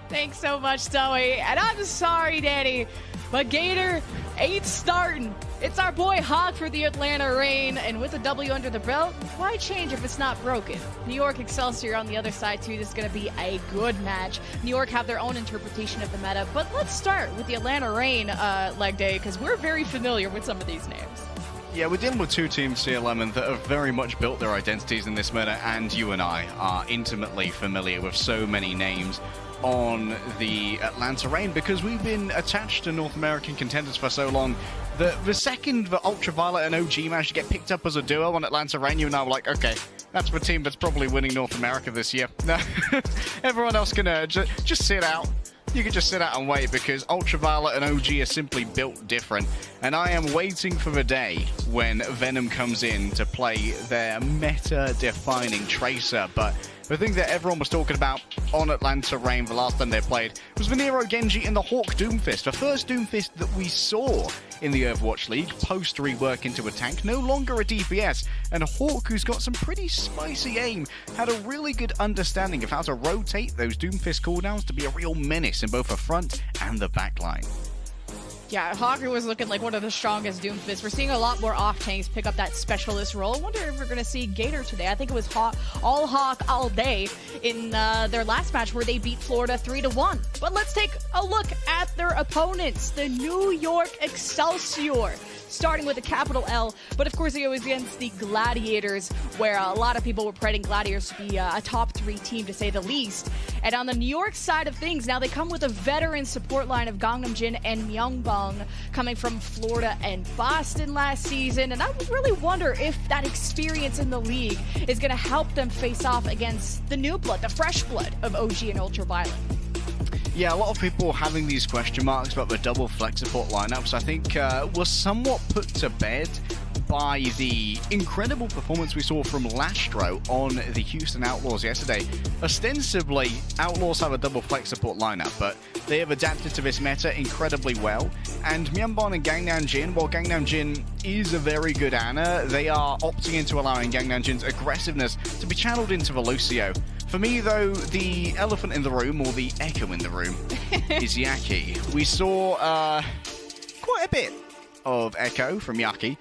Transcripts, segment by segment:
Thanks so much, Zoe. And I'm sorry, Danny, but Gator ain't starting. It's our boy Hawk for the Atlanta Reign, and with a W under the belt, why change if it's not broken? New York Excelsior on the other side, too. This is going to be a good match. New York have their own interpretation of the meta, but let's start with the Atlanta Reign leg day, because we're very familiar with some of these names. Yeah, we're dealing with two teams here, Lemon, that have very much built their identities in this meta, and you and I are intimately familiar with so many names on the Atlanta Reign because we've been attached to North American contenders for so long that the second the Ultraviolet and OG managed to get picked up as a duo on Atlanta Reign, you and I were like, okay, that's the team that's probably winning North America this year. Everyone else can just sit out. You can just sit out and wait because Ultraviolet and OG are simply built different. And I am waiting for the day when Venom comes in to play their meta-defining Tracer. But the thing that everyone was talking about on Atlanta Reign the last time they played was the Nero Genji and the Hawk Doomfist. The first Doomfist that we saw in the Overwatch League post rework into a tank, no longer a DPS. And Hawk, who's got some pretty spicy aim, had a really good understanding of how to rotate those Doomfist cooldowns to be a real menace in both the front and the back line. Yeah, Hawker was looking like one of the strongest Doomfists. We're seeing a lot more off-tanks pick up that specialist role. I wonder if we're going to see Gator today. I think it was all Hawk all day in their last match where they beat Florida 3-1. But let's take a look at their opponents, the New York Excelsior. Starting with a capital L, but of course they go against the Gladiators, where a lot of people were predicting Gladiators to be a top 3 team, to say the least. And on the New York side of things, now they come with a veteran support line of Gangnam Jin and Myungbong, coming from Florida and Boston last season. And I would really wonder if that experience in the league is going to help them face off against the new blood, the fresh blood of OG and Ultraviolet. Yeah, a lot of people having these question marks about the double flex support lineups, I think was somewhat put to bed by the incredible performance we saw from Lastro on the Houston Outlaws yesterday. Ostensibly, Outlaws have a double flex support lineup, but they have adapted to this meta incredibly well. And Myungbong and Gangnam Jin, while Gangnam Jin is a very good Ana, they are opting into allowing Gangnam Jin's aggressiveness to be channeled into the Lucio. For me, though, the elephant in the room, or the echo in the room, is Yaki. We saw quite a bit of echo from Yaki,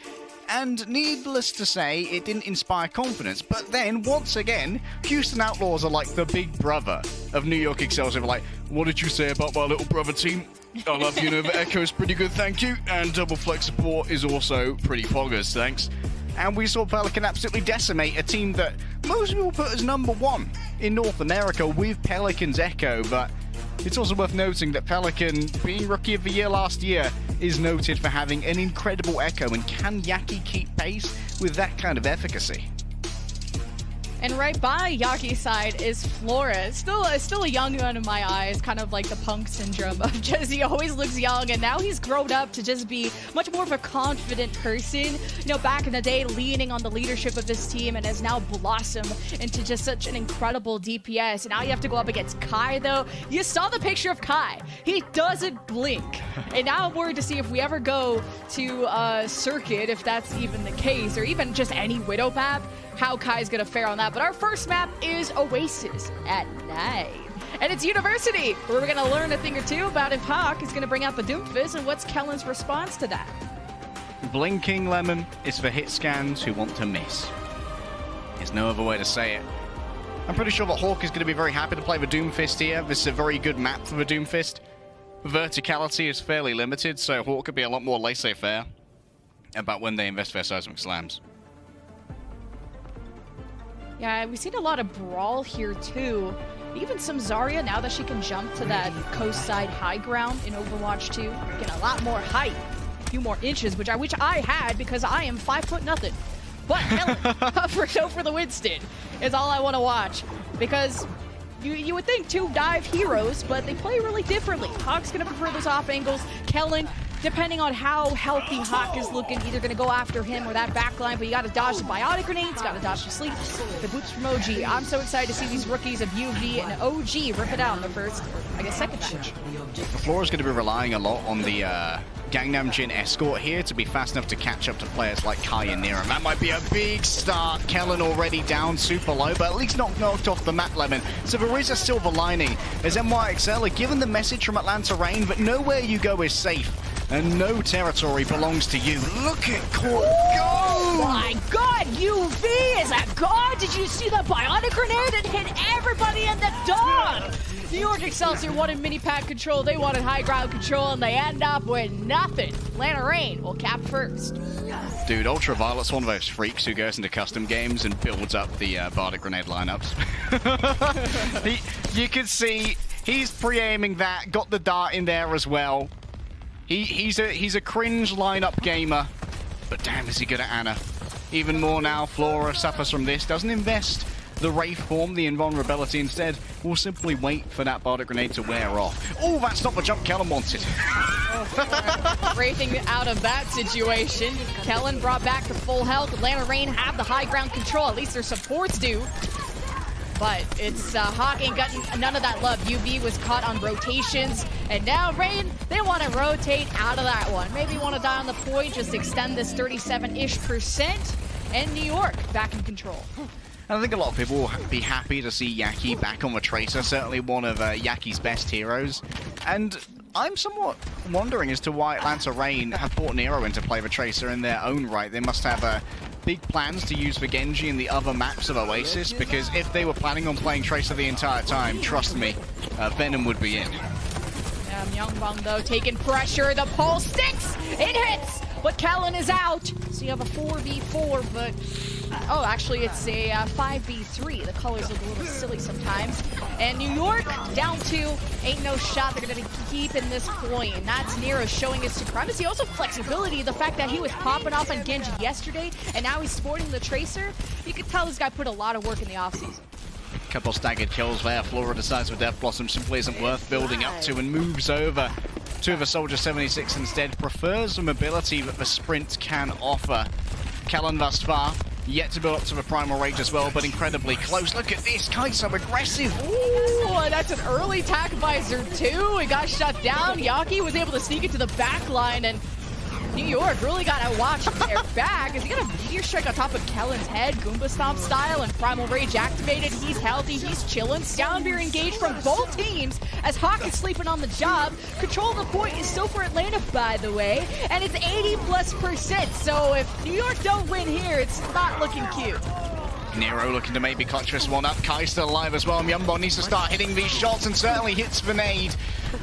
and needless to say, it didn't inspire confidence. But then, once again, Houston Outlaws are like the big brother of New York Excelsior. They're like, what did you say about my little brother team? I love you, know, the echo is pretty good, thank you. And double flex support is also pretty poggers, thanks. And we saw Pelican absolutely decimate a team that most people put as #1 in North America with Pelican's Echo, but it's also worth noting that Pelican, being Rookie of the Year last year, is noted for having an incredible Echo, and can Yaki keep pace with that kind of efficacy? And right by Yaki's side is Flora. Still a young one in my eyes, kind of like the punk syndrome of just he always looks young, and now he's grown up to just be much more of a confident person. You know, back in the day, leaning on the leadership of this team, and has now blossomed into just such an incredible DPS. And now you have to go up against Kai, though. You saw the picture of Kai. He doesn't blink. And now I'm worried to see if we ever go to Circuit, if that's even the case, or even just any Widow map, how Kai's gonna fare on that. But our first map is Oasis at 9. And it's University, where we're gonna learn a thing or two about if Hawk is gonna bring out the Doomfist and what's Kellen's response to that. Blinking Lemon is for hit scans who want to miss. There's no other way to say it. I'm pretty sure that Hawk is going to be very happy to play the Doomfist here. This is a very good map for the Doomfist. Verticality is fairly limited, so Hawk could be a lot more laissez-faire about when they invest their seismic slams. Yeah, we've seen a lot of brawl here too. Even some Zarya, now that she can jump to that coast side high ground in Overwatch 2, getting a lot more height, a few more inches, which I had because I am 5'0". But Helen, for the Winston is all I want to watch, because you would think two dive heroes, but they play really differently. Hawk's gonna prefer those off angles. Kellen depending on how healthy Hawk is looking, either going to go after him or that backline, but you got to dodge the biotic grenades, got to dodge the sleep, the boots from OG. I'm so excited to see these rookies of UV and OG rip it out in the first, I guess, second match. Flora's going to be relying a lot on the Gangnam Jin escort here to be fast enough to catch up to players like Kai and Nero. That might be a big start. Kellen already down super low, but at least not knocked off the map lemon. So there is a silver lining as NYXL are given the message from Atlanta Reign that nowhere you go is safe and no territory belongs to you. Look at Court go! Oh my god, UV is a god! Did you see the biotic grenade? It hit everybody in the dog! New York Excelsior wanted mini-pack control, they wanted high ground control, and they end up with nothing. Atlanta Reign will cap first. Dude, Ultraviolet's one of those freaks who goes into custom games and builds up the Bardic grenade lineups. You can see he's pre-aiming that, got the dart in there as well. He's a cringe lineup gamer, but damn is he good at Ana. Even more now, Flora suffers from this, doesn't invest the Wraith form, the invulnerability, instead will simply wait for that Bardic grenade to wear off. Oh, that's not the jump Kellen wanted. Wraithing out of that situation. Kellen brought back to full health. Atlanta Reign have the high ground control, at least their supports do. But it's Hawk ain't gotten none of that love. UV was caught on rotations, and now Reign, they want to rotate out of that one. Maybe want to die on the point, just extend this 37-ish%, and New York back in control. I think a lot of people will be happy to see Yaki back on the Tracer, certainly one of Yaki's best heroes. And I'm somewhat wondering as to why Atlanta Reign have brought Nero into play the Tracer in their own right. They must have big plans to use for Genji in the other maps of Oasis, because if they were planning on playing Tracer the entire time, trust me, Venom would be in. Myungbong, though, taking pressure. The pulse sticks! It hits! But Kellen is out. So you have a 4v4, but... oh, actually, it's a 5v3. The colors look a little silly sometimes. And New York, down 2. Ain't no shot they're going to be keeping this point. And that's Nero showing his supremacy. Also flexibility. The fact that he was popping off on Genji yesterday, and now he's sporting the Tracer. You can tell this guy put a lot of work in the offseason. Couple staggered kills there. Flora decides with Death Blossom simply isn't worth building up to and moves over to the Soldier 76 instead. Prefers the mobility that the sprint can offer. Kellen thus far yet to build up to the Primal Rage as well, but incredibly close. Look at this, Kai's so aggressive. Ooh, that's an early attack visor too. It got shut down. Yaki was able to sneak into the back line, and New York really got to watch their back. Is he got a Meteor Strike on top of Kellen's head, Goomba Stomp style, and Primal Rage activated. He's healthy, he's chilling. Soundbeer engaged from both teams as Hawk is sleeping on the job. Control of the point is still for Atlanta, by the way, and it's 80+%. So if New York don't win here, it's not looking cute. Nero looking to maybe clutch this one up. Kai's still alive as well. Myungbong needs to start hitting these shots and certainly hits the nade.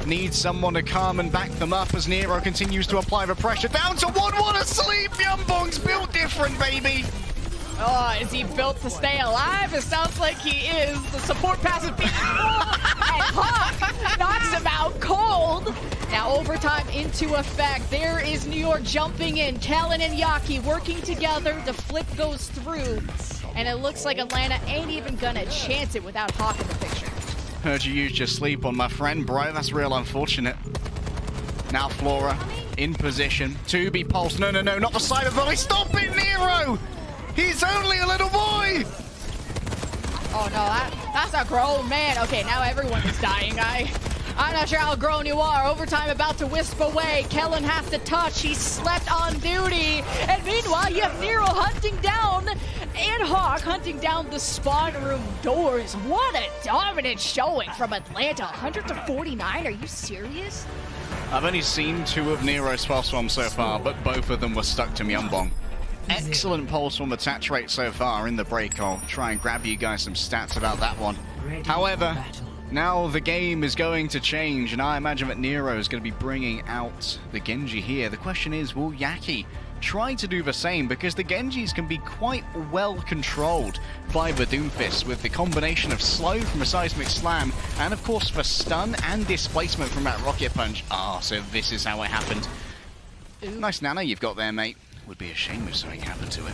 Needs someone to come and back them up as Nero continues to apply the pressure. Down to 1-1 asleep. Myungbong's built different, baby. Oh, is he built to stay alive? It sounds like he is. The support passive being and Hawk knocks him out cold. Now overtime into effect. There is New York jumping in. Kellen and Yaki working together. The flip goes through. And it looks like Atlanta ain't even gonna chance it without Hawk in the picture. Heard you used your sleep on my friend, bro. That's real unfortunate. Now Flora in position to be pulsed. No, not the side of volley. Stop it, Nero! He's only a little boy! Oh no, that's a grown man. Okay, now everyone is dying. I'm not sure how grown you are. Overtime about to wisp away. Kellen has to touch. He slept on duty. And meanwhile, you have Nero hunting down and Hawk hunting down the spawn room doors. What a dominant showing from Atlanta. 100-49. Are you serious? I've only seen 2 of Nero's pulse bombs so far, but both of them were stuck to Myungbong. Excellent pulse bomb attach rate so far in the break. I'll try and grab you guys some stats about that one. However, now the game is going to change, and I imagine that Nero is going to be bringing out the Genji here. The question is, will Yaki try to do the same? Because the Genjis can be quite well controlled by the Doomfist with the combination of slow from a Seismic Slam and of course the stun and displacement from that Rocket Punch. So this is how it happened. Nice nano you've got there, mate. Would be a shame if something happened to it.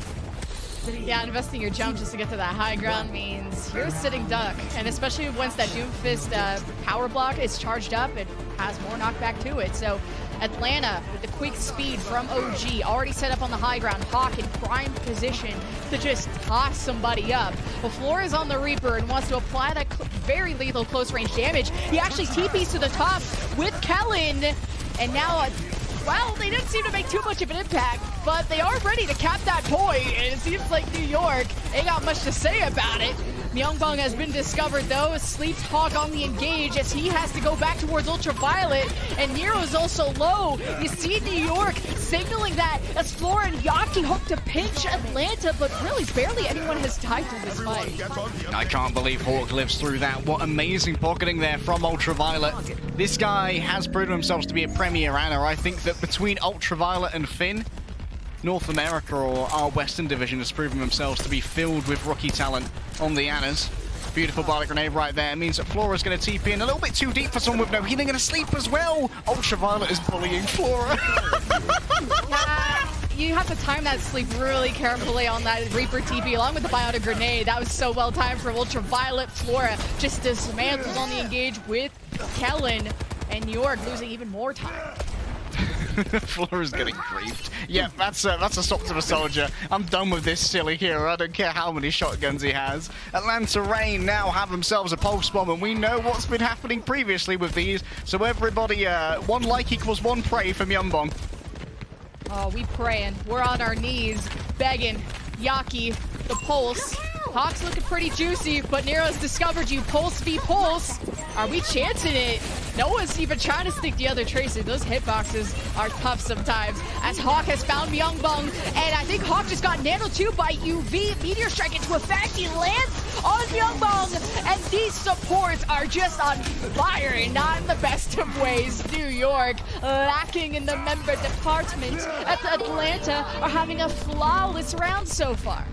Yeah, investing your jump just to get to that high ground means you're a sitting duck. And especially once that Doomfist power block is charged up, it has more knockback to it. So Atlanta with the quick speed from OG, already set up on the high ground. Hawk in prime position to just toss somebody up. But Flora's on the Reaper and wants to apply that very lethal close range damage. He actually TPs to the top with Kellen, and now well, they didn't seem to make too much of an impact, but they are ready to cap that point, and it seems like New York ain't got much to say about it. Myungbong has been discovered though, sleeps Hawk on the engage as he has to go back towards Ultraviolet, and Nero's also low. You see New York signaling that as Flora and Yaki hope to pinch Atlanta, but really barely anyone has died through this fight. I can't believe Hawk lives through that. What amazing pocketing there from Ultraviolet. This guy has proven himself to be a premier runner. I think that between Ultraviolet and Finn, North America or our Western division has proven themselves to be filled with rookie talent on the Annas. Beautiful bardic grenade right there. It means that Flora's going to TP in a little bit too deep for someone with no healing, going to sleep as well. Ultraviolet is bullying Flora. You have to time that sleep really carefully on that Reaper TP along with the biotic grenade. That was so well timed from Ultraviolet. Flora just dismantled on the engage with Kellen, and New York losing even more time. Flora's getting griefed. Yeah, that's a stop to the soldier. I'm done with this silly hero. I don't care how many shotguns he has. Atlanta Reign now have themselves a pulse bomb, and we know what's been happening previously with these. So everybody, one like equals one pray from Myungbong. Oh, we praying. We're on our knees, begging. Yaki, the pulse. Hawk's looking pretty juicy, but Nero's discovered you. Pulse v Pulse. Are we chancing it? No one's even trying to stick the other tracer. Those hitboxes are tough sometimes. As Hawk has found Myungbong, and I think Hawk just got nanoed too by UV. Meteor Strike into effect. He lands on Myungbong, and these supports are just on fire, and not in the best of ways. New York lacking in the member department. At Atlanta are having a flawless round so far.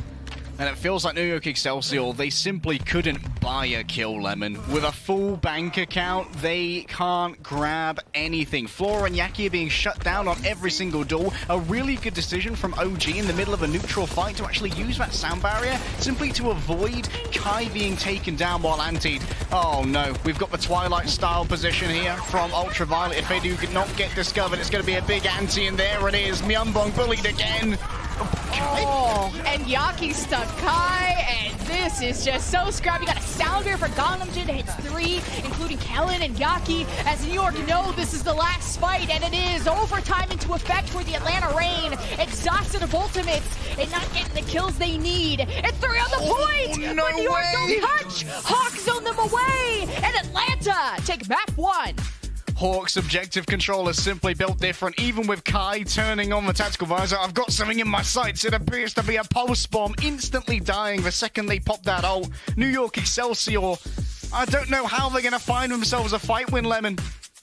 And it feels like New York Excelsior, they simply couldn't buy a kill, Lemon. With a full bank account, they can't grab anything. Flora and Yaki are being shut down on every single door. A really good decision from OG in the middle of a neutral fight to actually use that sound barrier simply to avoid Kai being taken down while antied. Oh no, we've got the Twilight style position here from Ultraviolet. If they do not get discovered, it's going to be a big anti, and there it is. Myungbong bullied again. Oh, and Yaki stuck Kai, and this is just so scrappy. Got a sounder for Gangnam-jin, hits 3, including Kellen and Yaki, as New York know this is the last fight, and it is overtime into effect for the Atlanta Reign. Exhausted of ultimates and not getting the kills they need. And 3 on the point, no but New York way. don't touch. Hawk zone them away, and Atlanta take map 1. Hawk's objective control is simply built different, even with Kai turning on the tactical visor. I've got something in my sights. It appears to be a pulse bomb, instantly dying the second they pop that ult. New York Excelsior, I don't know how they're going to find themselves a fight win, Lemon.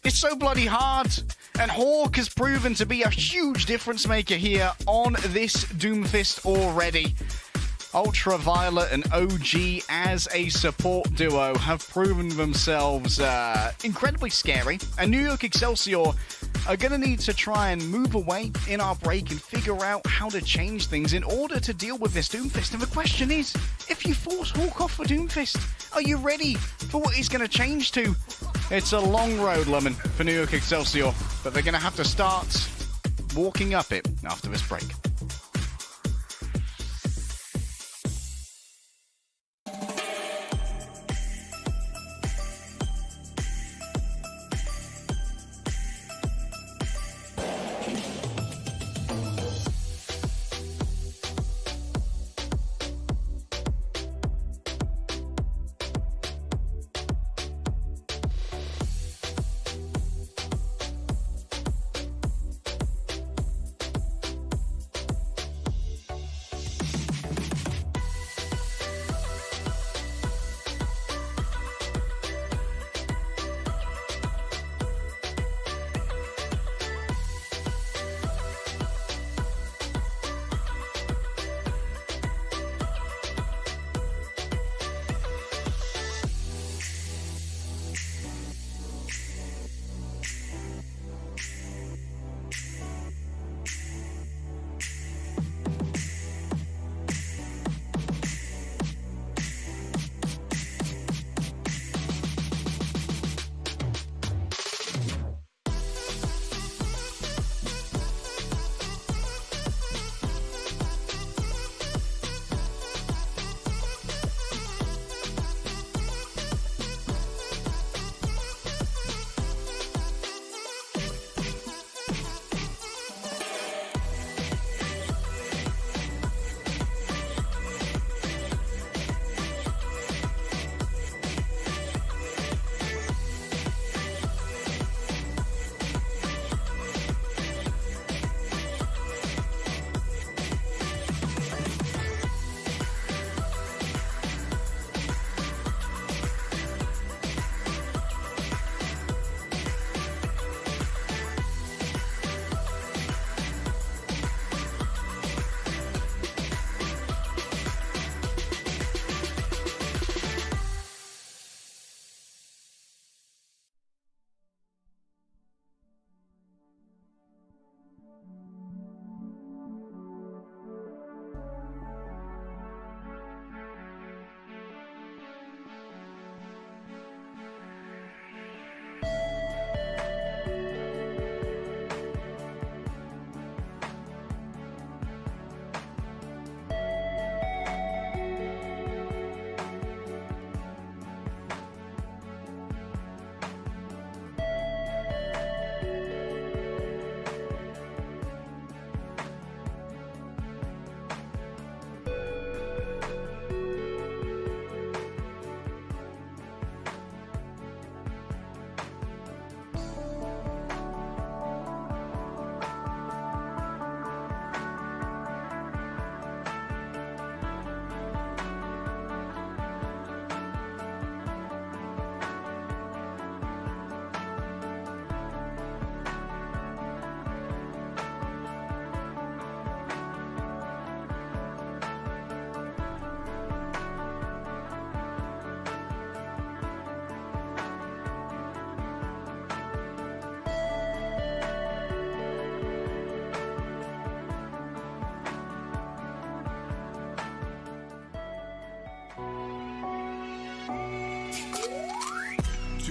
It's so bloody hard. And Hawk has proven to be a huge difference maker here on this Doomfist already. Ultraviolet and OG as a support duo have proven themselves incredibly scary, and New York Excelsior are going to need to try and move away in our break and figure out how to change things in order to deal with this Doomfist. And the question is, if you force Hawk off for Doomfist, are you ready for what he's going to change to? It's a long road, Lemon, for New York Excelsior, but they're going to have to start walking up it after this break.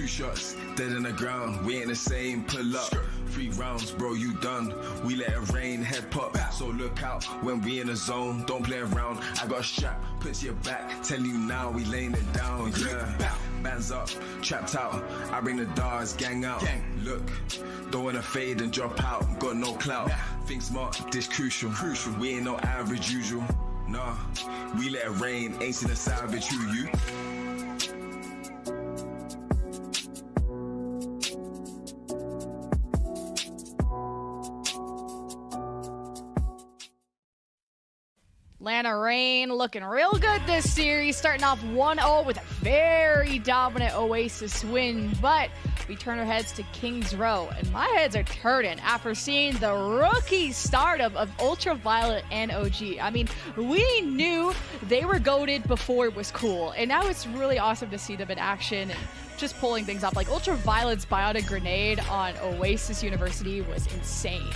2 shots, dead in the ground, we ain't the same, pull up. 3 rounds, bro, you done. We let it rain, head pop. So look out when we in the zone, don't play around. I got a strap, put to your back, tell you now, we laying it down, yeah. Bands up, trapped out, I bring the darts, gang out. Look, don't wanna fade and drop out, got no clout. Think smart, this crucial. We ain't no average usual. Nah, we let it rain, ain't seen a savage, who you? Atlanta Reign looking real good this series, starting off 1-0 with a very dominant Oasis win, but we turn our heads to Kings Row, and my heads are turning after seeing the rookie startup of Ultraviolet and OG. I mean, we knew they were goated before it was cool, and now it's really awesome to see them in action and just pulling things up. Like Ultraviolet's biotic grenade on Oasis University was insane.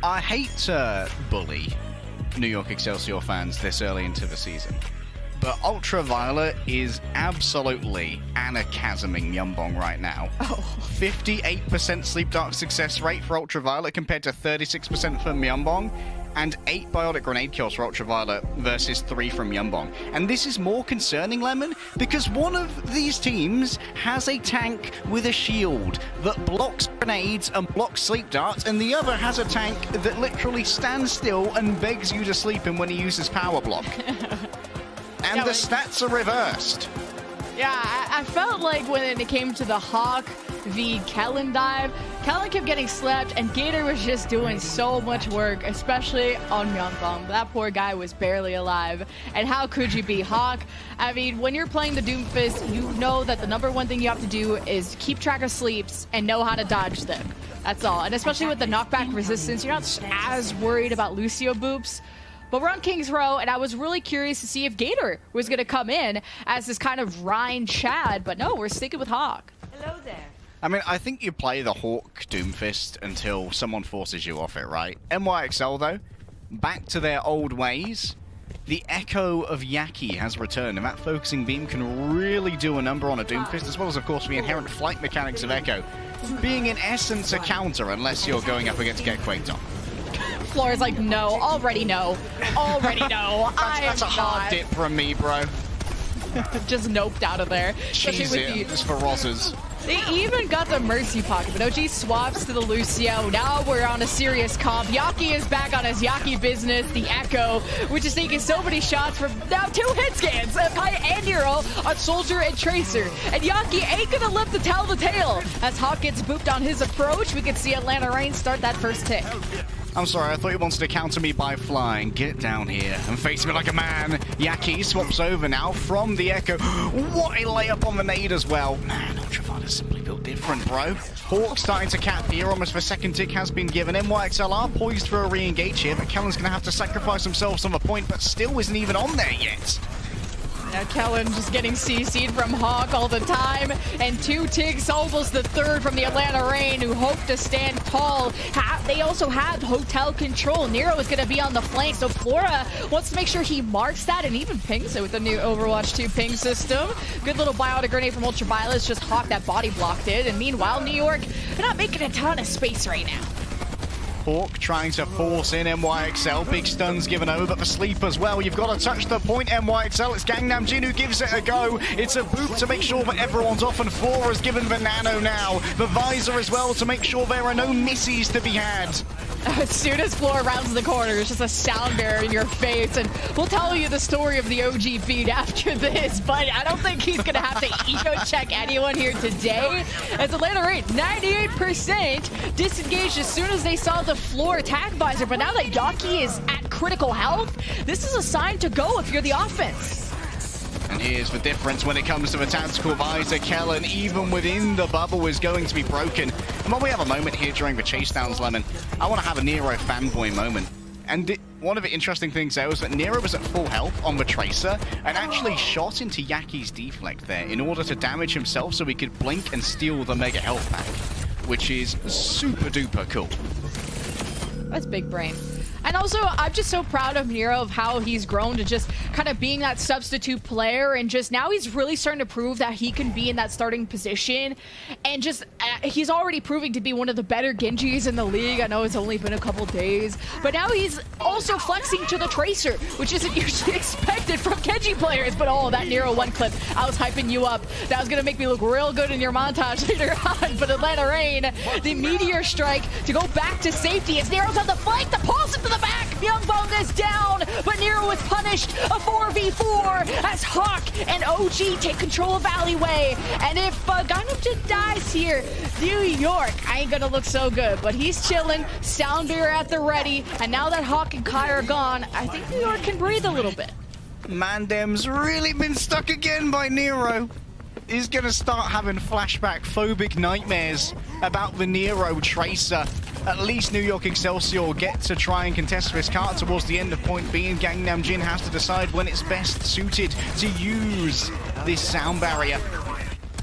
I hate to bully New York Excelsior fans this early into the season, but Ultraviolet is absolutely anachasming Myunbong right now. 58% Sleep Dark success rate for Ultraviolet compared to 36% for Myunbong, and 8 biotic grenade kills for Ultraviolet versus 3 from Myunbong. And this is more concerning, Lemon, because one of these teams has a tank with a shield that blocks grenades and blocks sleep darts, and the other has a tank that literally stands still and begs you to sleep in when he uses power block. And the stats are reversed. Yeah, I felt like when it came to the Hawk v Kellen dive, Kellen kept getting slept, and Gator was just doing so much work, especially on Myunbong. That poor guy was barely alive. And how could you be Hawk? I mean, when you're playing the Doomfist, you know that the #1 thing you have to do is keep track of sleeps and know how to dodge them. That's all. And especially with the knockback resistance, you're not as worried about Lucio boops. But we're on Kings Row, and I was really curious to see if Gator was going to come in as this kind of Rhine Chad, but no, we're sticking with Hawk. Hello there. I mean, I think you play the Hawk Doomfist until someone forces you off it, right? NYXL, though, back to their old ways. The echo of Yaki has returned, and that focusing beam can really do a number on a Doomfist, as well as, of course, the inherent flight mechanics of Echo, being in essence a counter unless you're going up against Get Quaked on. Flora's like, no, already no. Already no. That's a hard dip from me, bro. Just noped out of there. Cheese it. It's for Rozzers. They even got the Mercy Pocket, but OG swaps to the Lucio. Now we're on a serious comp. Yaki is back on his Yaki business, the Echo, which is taking so many shots from now 2 hit scans by Nero on Soldier and Tracer. And Yaki ain't gonna live to tell the tale. As Hawk gets booped on his approach, we can see Atlanta Reign start that first tick. I'm sorry, I thought you wanted to counter me by flying. Get down here and face me like a man. Yaki swaps over now from the Echo. What a layup on the nade as well. Man, Ultraviolet's simply built different, bro. Hawk starting to cap here, almost the second tick has been given. NYXL are poised for a re-engage here, but Kellen's going to have to sacrifice themselves on the point, but still isn't even on there yet. Now Kellen just getting CC'd from Hawk all the time, and 2 ticks, almost the 3rd from the Atlanta Reign, who hope to stand tall. They also have hotel control. Nero is going to be on the flank, so Flora wants to make sure he marks that and even pings it with the new Overwatch 2 ping system. Good little biotic grenade from Ultraviolet, just Hawk that body blocked it, and meanwhile New York, they're not making a ton of space right now. Hawk trying to force in NYXL. Big stuns given over, but for Sleep as well. You've got to touch the point, NYXL. It's Gangnam Jin who gives it a go. It's a boot to make sure that everyone's off, and Flora's given the nano now. The visor as well to make sure there are no missies to be had. As soon as Flora rounds the corner, it's just a sound barrier in your face, and we'll tell you the story of the OG feed after this, but I don't think he's gonna have to eco check anyone here today. As Atlanta Reign, 98% disengaged as soon as they saw the floor attack visor, but now that Yaki is at critical health, this is a sign to go if you're the offense. And here's the difference when it comes to the tactical visor. Kellen, even within the bubble, is going to be broken. And while we have a moment here during the chase downs, Lemon, I want to have a Nero fanboy moment. And one of the interesting things there was that Nero was at full health on the Tracer and actually shot into Yaki's deflect there in order to damage himself so he could blink and steal the mega health pack, which is super duper cool. That's big brain. And also, I'm just so proud of Nero of how he's grown to just kind of being that substitute player, and just now he's really starting to prove that he can be in that starting position, and just he's already proving to be one of the better Genjis in the league. I know it's only been a couple days, but now he's also flexing to the Tracer, which isn't usually expected from Genji players. But oh, that Nero 1 clip, I was hyping you up. That was gonna make me look real good in your montage later on. But Atlanta Reign, the Meteor Strike to go back to safety as Nero's on the flank, the pulse into the back. Myungbong is down, but Nero is punished. A 4v4 as Hawk and OG take control of Alleyway. And if Gangnam dies here, New York ain't gonna look so good. But he's chilling, Soundbeer at the ready, and now that Hawk and Kai are gone, I think New York can breathe a little bit. Mandem's really been stuck again by Nero. He's gonna start having flashback phobic nightmares about the Nero Tracer. At least New York Excelsior get to try and contest this card towards the end of point B, and Gangnam Jin has to decide when it's best suited to use this sound barrier.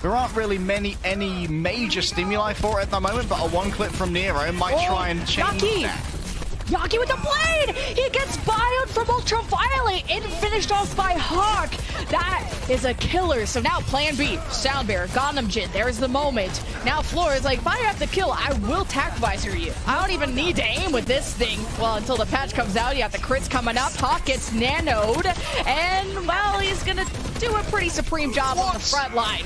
There aren't really any major stimuli for it at the moment, but a 1 clip from Nero might try and change that. Yaki with the blade! He gets bioed from Ultraviolet and finished off by Hawk. That is a killer. So now plan B, Soundbear, Gangnam Jin, there's the moment. Now Floor is like, if I have to kill, I will tack visor you. I don't even need to aim with this thing. Well, until the patch comes out, you have the crits coming up. Hawk gets nanoed, and well, he's gonna do a pretty supreme job on the front line.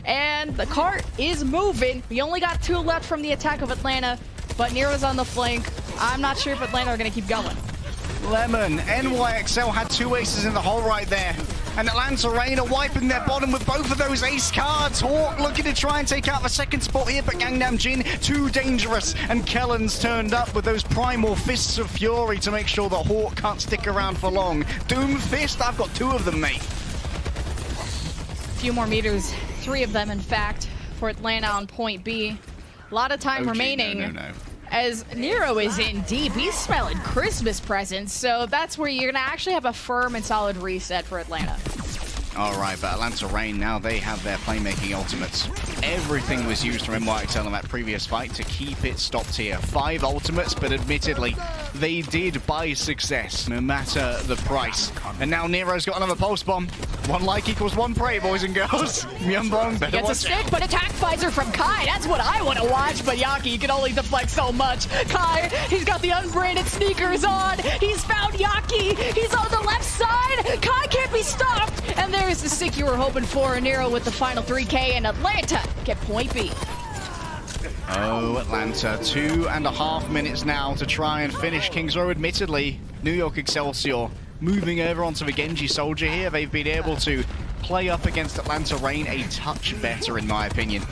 And the cart is moving. We only got 2 left from the attack of Atlanta, but Nero's on the flank. I'm not sure if Atlanta are going to keep going. Lemon, NYXL had 2 aces in the hole right there. And Atlanta Reign are wiping their bottom with both of those ace cards. Hawk looking to try and take out the second spot here, but Gangnam Jin too dangerous. And Kellen's turned up with those primal fists of fury to make sure that Hawk can't stick around for long. Doom Fist, I've got 2 of them, mate. A few more meters, 3 of them in fact, for Atlanta on point B. A lot of time remaining. No. As Nero is in deep, he's smelling Christmas presents, so that's where you're gonna actually have a firm and solid reset for Atlanta. All right, but Atlanta Reign, now they have their playmaking ultimates. Everything was used from NYXL in that previous fight to keep it stopped here. 5 ultimates, but admittedly, they did buy success, no matter the price. And now Nero's got another pulse bomb. 1 like equals 1 prey, boys and girls. Myungbong, better Gets a stick, but attack visor from Kai. That's what I want to watch, but Yaki, you can only deflect so much. Kai, he's got the unbranded sneakers on. He's found Yaki. He's on the left side. Kai can't be stopped. And there's the stick you were hoping for. Nero with the final 3K, and Atlanta get point B. Oh, Atlanta, 2.5 minutes now to try and finish Kings Row. Admittedly, New York Excelsior moving over onto the Genji Soldier here. They've been able to play up against Atlanta Reign a touch better, in my opinion.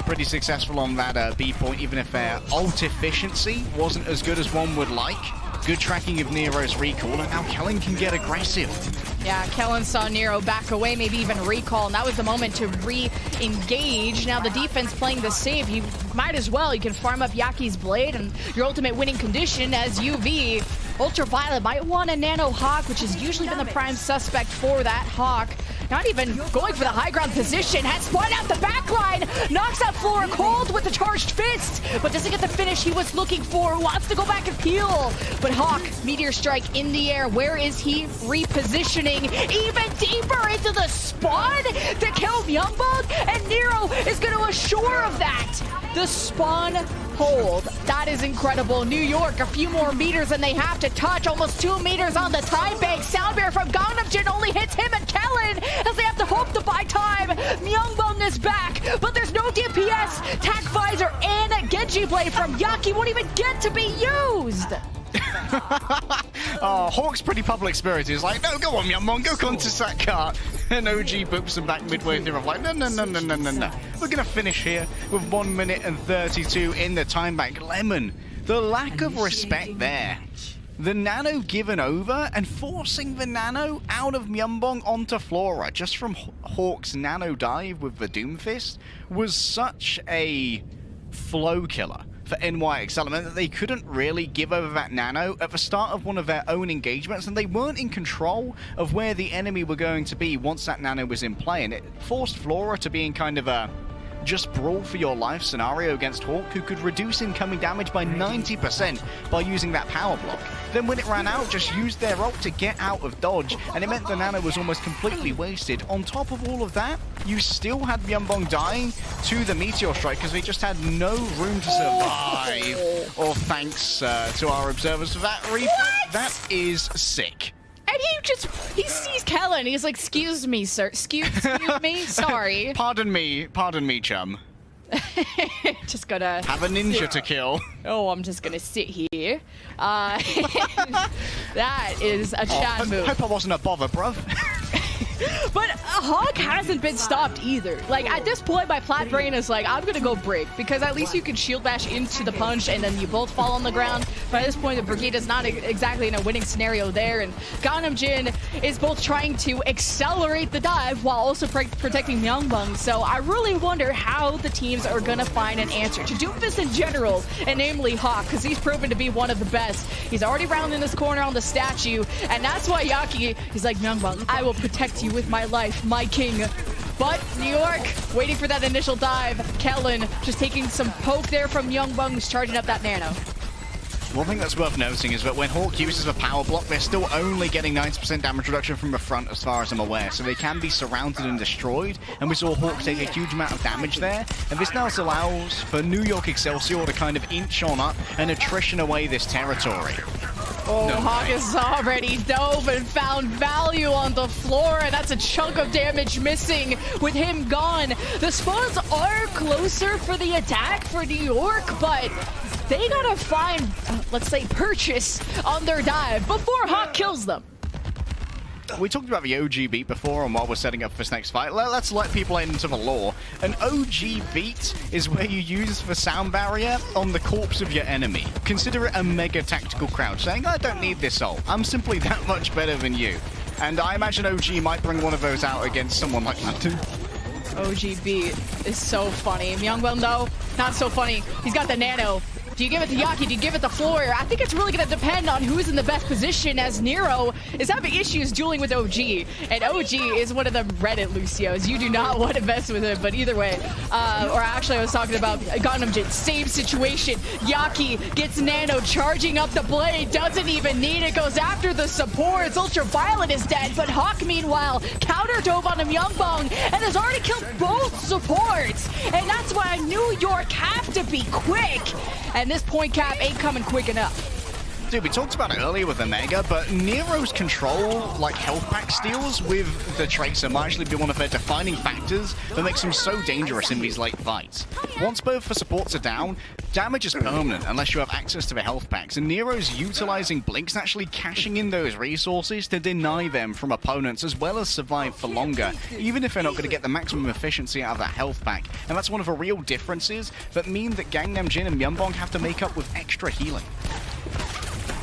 Pretty successful on that B point, even if their ult efficiency wasn't as good as one would like. Good tracking of Nero's recall, and now Kellen can get aggressive. Yeah, Kellen saw Nero back away, maybe even recall, and that was the moment to re-engage. Now the defense playing the safe, you might as well. You can farm up Yaki's blade and your ultimate winning condition as UV. Ultraviolet might want a Nano Hawk, which has usually been the prime suspect for that Hawk. Not even going for the high ground position, has spun out the backline, knocks out Flora Cold with the charged fist, but doesn't get the finish he was looking for, wants to go back and peel. But Hawk, Meteor Strike in the air, where is he? Repositioning even deeper into the spawn to kill Myungbong, and Nero is going to assure of that. The spawn hold, that is incredible. New York, a few more meters than they have to touch, almost 2 meters on the time bank. Soundbear from Gangnam Jin only hits him and Kellen as they have to hope to buy time. Myungbong is back, but there's no DPS. Tack visor and Genji blade from Yaki won't even get to be used. Oh, Hawk's pretty public spirited. He's like, no, go on, Myungbong, go contest that cart. And OG boops him back midway through. I'm like, no. We're going to finish here with 1 minute and 32 in the time bank. Lemon, the lack of respect there. The Nano given over and forcing the Nano out of Myungbong onto Flora just from Hawk's Nano dive with the Doomfist was such a flow killer for NYXL that they couldn't really give over that Nano at the start of one of their own engagements, and they weren't in control of where the enemy were going to be once that Nano was in play, and it forced Flora to be in kind of a just brawl for your life scenario against Hawk, who could reduce incoming damage by 90% by using that power block. Then when it ran out, just used their ult to get out of dodge, and it meant the nano was almost completely wasted. On top of all of that, you still had Myunbong dying to the Meteor Strike because they just had no room to survive. Or thanks to our observers for that replay. That is sick. And he sees Kellen. He's like, excuse me, sir. Excuse me, sorry. Pardon me, chum. Just gonna have a ninja to kill. Oh, I'm just gonna sit here. That is a Chad move. Hope I wasn't a bother, bruv. But Hawk hasn't been stopped either. Like, at this point, my flat brain is like, I'm gonna go break, because at least you can shield bash into the punch and then you both fall on the ground. But at this point, the Brigade is not exactly in a winning scenario there, and Gangnam Jin is both trying to accelerate the dive while also protecting Myunbong. So I really wonder how the teams are gonna find an answer to Doomfist in general, and namely Hawk, because he's proven to be one of the best. He's already rounding this corner on the statue, and that's why Yaki, he's like, Myunbong, I will protect you with my life, my king. But New York waiting for that initial dive. Kellen just taking some poke there from Myunbong, who's charging up that nano. One thing that's worth noting is that when Hawk uses a power block, they're still only getting 90% damage reduction from the front as far as I'm aware, so they can be surrounded and destroyed, and we saw Hawk take a huge amount of damage there, and this now allows for New York Excelsior to kind of inch on up and attrition away this territory. Oh, no, Hawk has already dove and found value on the floor, and that's a chunk of damage missing with him gone. The spawns are closer for the attack for New York, but they gotta find, let's say, purchase on their dive before Hawk kills them. We talked about the OG beat before and while we're setting up for this next fight. Let's let people into the lore. An OG beat is where you use the sound barrier on the corpse of your enemy. Consider it a mega tactical crouch, saying, I don't need this ult. I'm simply that much better than you. And I imagine OG might bring one of those out against someone like that too. OG beat is so funny. Myunbong, though, not so funny. He's got the nano. Do you give it to Yaki? Do you give it to Floyer? I think it's really going to depend on who's in the best position, as Nero is having issues dueling with OG. And OG is one of the Reddit Lucios. You do not want to mess with him, but either way. Or actually, I was talking about Gangnam Jin. Same situation. Yaki gets nano, charging up the blade. Doesn't even need it. Goes after the supports. Ultraviolet is dead, but Hawk, meanwhile, counter dove on him Myunbong and has already killed both supports. And that's why New York have to be quick. And this point cap ain't coming quick enough. Dude, we talked about it earlier with the Mega, but Nero's control, like health pack steals with the Tracer, might actually be one of their defining factors that makes him so dangerous in these late fights. Once both the supports are down, damage is permanent unless you have access to the health packs, and Nero's utilizing Blinks and actually cashing in those resources to deny them from opponents as well as survive for longer, even if they're not going to get the maximum efficiency out of that health pack. And that's one of the real differences that mean that Gangnam Jin and Myunbong have to make up with extra healing.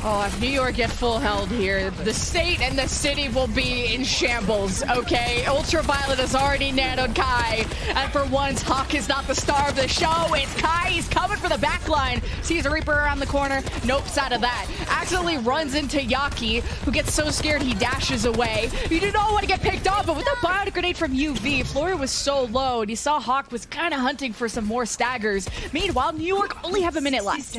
Oh, if New York get full held here, the state and the city will be in shambles, okay? Ultraviolet has already nanoed Kai, and for once, Hawk is not the star of the show. It's Kai. He's coming for the back line. Sees a Reaper around the corner. Nopes out of that. Accidentally runs into Yaki, who gets so scared he dashes away. You do not want to get picked off, but with that bionic grenade from UV, Flora was so low, and he saw Hawk was kind of hunting for some more staggers. Meanwhile, New York only have a minute left.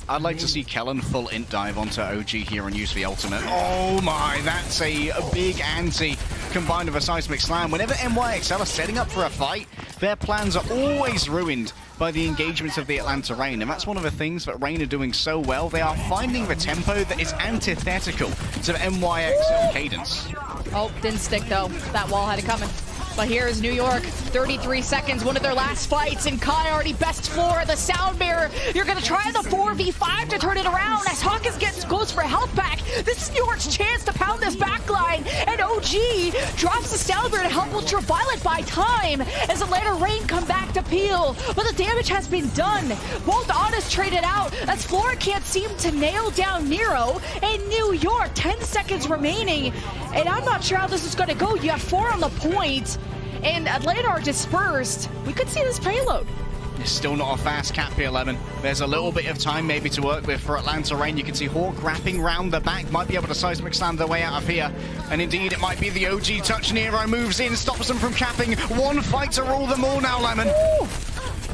I'd like to see Kellen full int dive onto OG here and use the ultimate. Oh my, that's a big anti combined with a seismic slam. Whenever NYXL are setting up for a fight, their plans are always ruined by the engagements of the Atlanta Reign, and that's one of the things that Reign are doing so well. They are finding the tempo that is antithetical to the NYXL cadence. Oh, didn't stick though. That wall had it coming. But here is New York, 33 seconds, one of their last fights, and Kai already best floor, the sound mirror. You're gonna try the 4v5 to turn it around as Hawkins gets close for a health pack. This is New York's chance to pound this backline, and OG drops the sound mirror to help Ultraviolet buy time as Atlanta Reign come back to peel. But the damage has been done. Both Honest traded out as Flora can't seem to nail down Nero, and New York, 10 seconds remaining. And I'm not sure how this is gonna go. You have 4 on the point. And Atlanta are dispersed. We could see this payload. It's still not a fast cap here, Lemon. There's a little bit of time maybe to work with for Atlanta Reign. You can see Hawk wrapping round the back. Might be able to seismic slam their way out of here. And indeed, it might be the OG touch. Nero moves in, stops them from capping. One fight to rule them all now, Lemon. Ooh.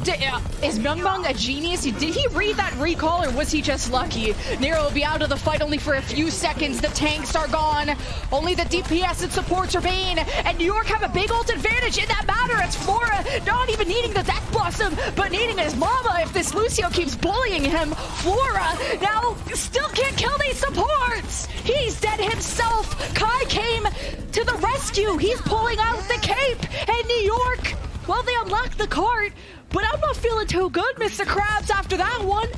Is Myungbong a genius? Did he read that recall or was he just lucky? Nero will be out of the fight only for a few seconds. The tanks are gone. Only the DPS and supports remain. And New York have a big ult advantage in that matter as Flora not even needing the Death Blossom, but needing his mama if this Lucio keeps bullying him. Flora now still can't kill these supports. He's dead himself. Kai came to the rescue. He's pulling out the cape. And New York, well, they unlocked the cart, but I'm not feeling too good, Mr. Krabs, after that one.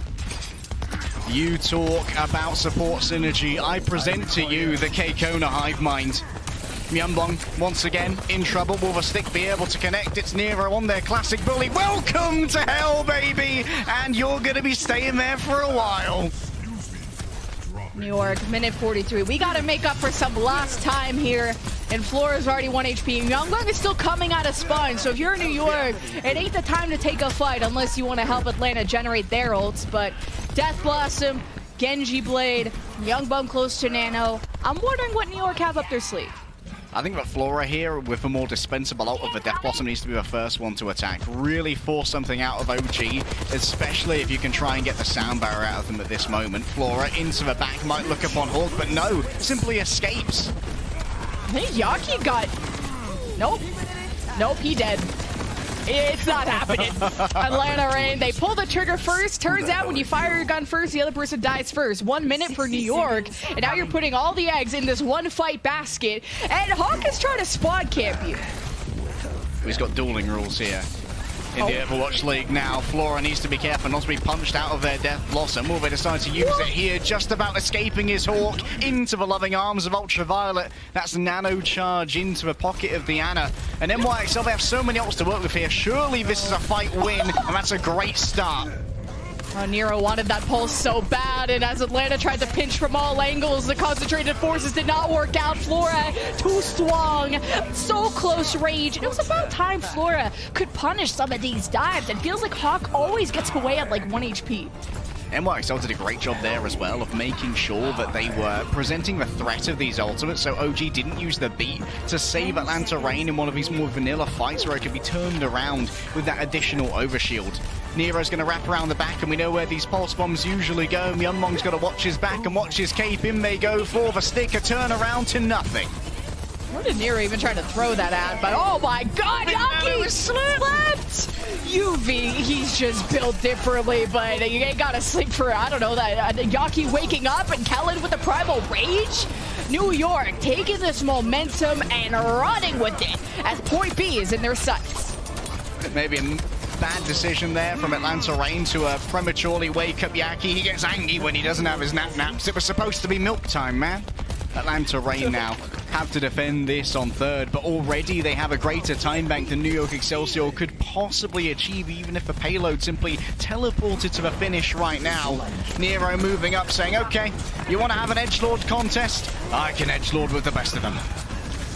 You talk about support synergy. I present to you the K-Kona hive mind. Myungbong, once again, in trouble. Will the stick be able to connect? It's Nero on their classic bully. Welcome to hell, baby! And you're going to be staying there for a while. New York, minute 43. We got to make up for some lost time here. And Flora's already 1 HP. Myungbong is still coming out of spawn. So if you're in New York, it ain't the time to take a fight unless you want to help Atlanta generate their ults. But Death Blossom, Genji Blade, Myungbong close to Nano. I'm wondering what New York have up their sleeve. I think that Flora here, with a more dispensable ult of the Death Blossom, needs to be the first one to attack. Really force something out of OG, especially if you can try and get the sound barrier out of them at this moment. Flora into the back, might look upon Hawk, but no, simply escapes. I think Yaki got... Nope, he dead. It's not happening. Atlanta Reign, they pull the trigger first. Turns out when you fire your gun first, the other person dies first. 1 minute for New York, and now you're putting all the eggs in this one fight basket. And Hawk is trying to spawn camp you. He's got dueling rules here. In the Overwatch League now, Flora needs to be careful not to be punched out of their Death Blossom. Will they decide to use it here? Just about escaping his Hawk into the loving arms of Ultraviolet. That's Nano Charge into the pocket of the Ana. And NY Excel, they have so many ults to work with here. Surely this is a fight win, and that's a great start. Oh, Nero wanted that pulse so bad, and as Atlanta tried to pinch from all angles, the concentrated forces did not work out. Flora, too strong, so close range. It was about time Flora could punish some of these dives. It feels like Hawk always gets away at like 1 HP. NYXL did a great job there as well of making sure that they were presenting the threat of these ultimates, so OG didn't use the beat to save Atlanta Reign in one of these more vanilla fights where it could be turned around with that additional overshield. Nero's going to wrap around the back, and we know where these pulse bombs usually go. Myungbong's got to watch his back and watch his cape. In they go for the stick, a turnaround to nothing. Where did Nero even try to throw that at? But oh my god, Yaki slept! UV, he's just built differently, but you ain't gotta sleep for, I don't know, that Yaki waking up and Kellen with the primal rage? New York taking this momentum and running with it as point B is in their sights. Maybe a bad decision there from Atlanta Reign to prematurely wake up Yaki. He gets angry when he doesn't have his naps. It was supposed to be milk time, man. Atlanta Reign now have to defend this on third, but already they have a greater time bank than New York Excelsior could possibly achieve, even if the payload simply teleported to the finish right now. Nero moving up, saying, okay, you want to have an edgelord contest? I can edgelord with the best of them.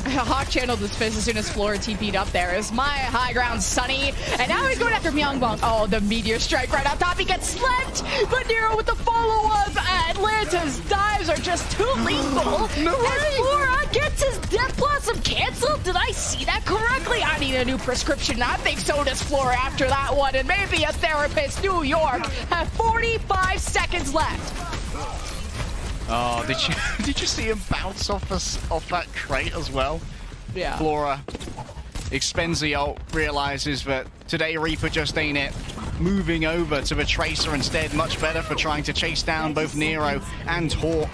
Hawk channeled his fist as soon as Flora TP'd up there. It's my high ground, Sunny. And now he's going after Myungbong. Oh, the meteor strike right on top. He gets slept, but Nero with the follow-up. Atlanta's dives are just too lethal. No way! And Flora gets his Death Blossom canceled. Did I see that correctly? I need a new prescription. I think so does Flora after that one. And maybe a therapist. New York have 45 seconds left. Oh, did you see him bounce off that crate as well? Yeah. Flora expends the ult, realizes that today Reaper just ain't it. Moving over to the Tracer instead, much better for trying to chase down both Nero and Hawk.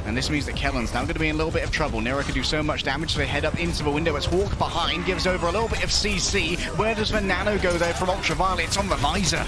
And this means that Kellen's now going to be in a little bit of trouble. Nero can do so much damage, so they head up into the window as Hawk behind gives over a little bit of CC. Where does the Nano go though from Ultraviolet? It's on the visor.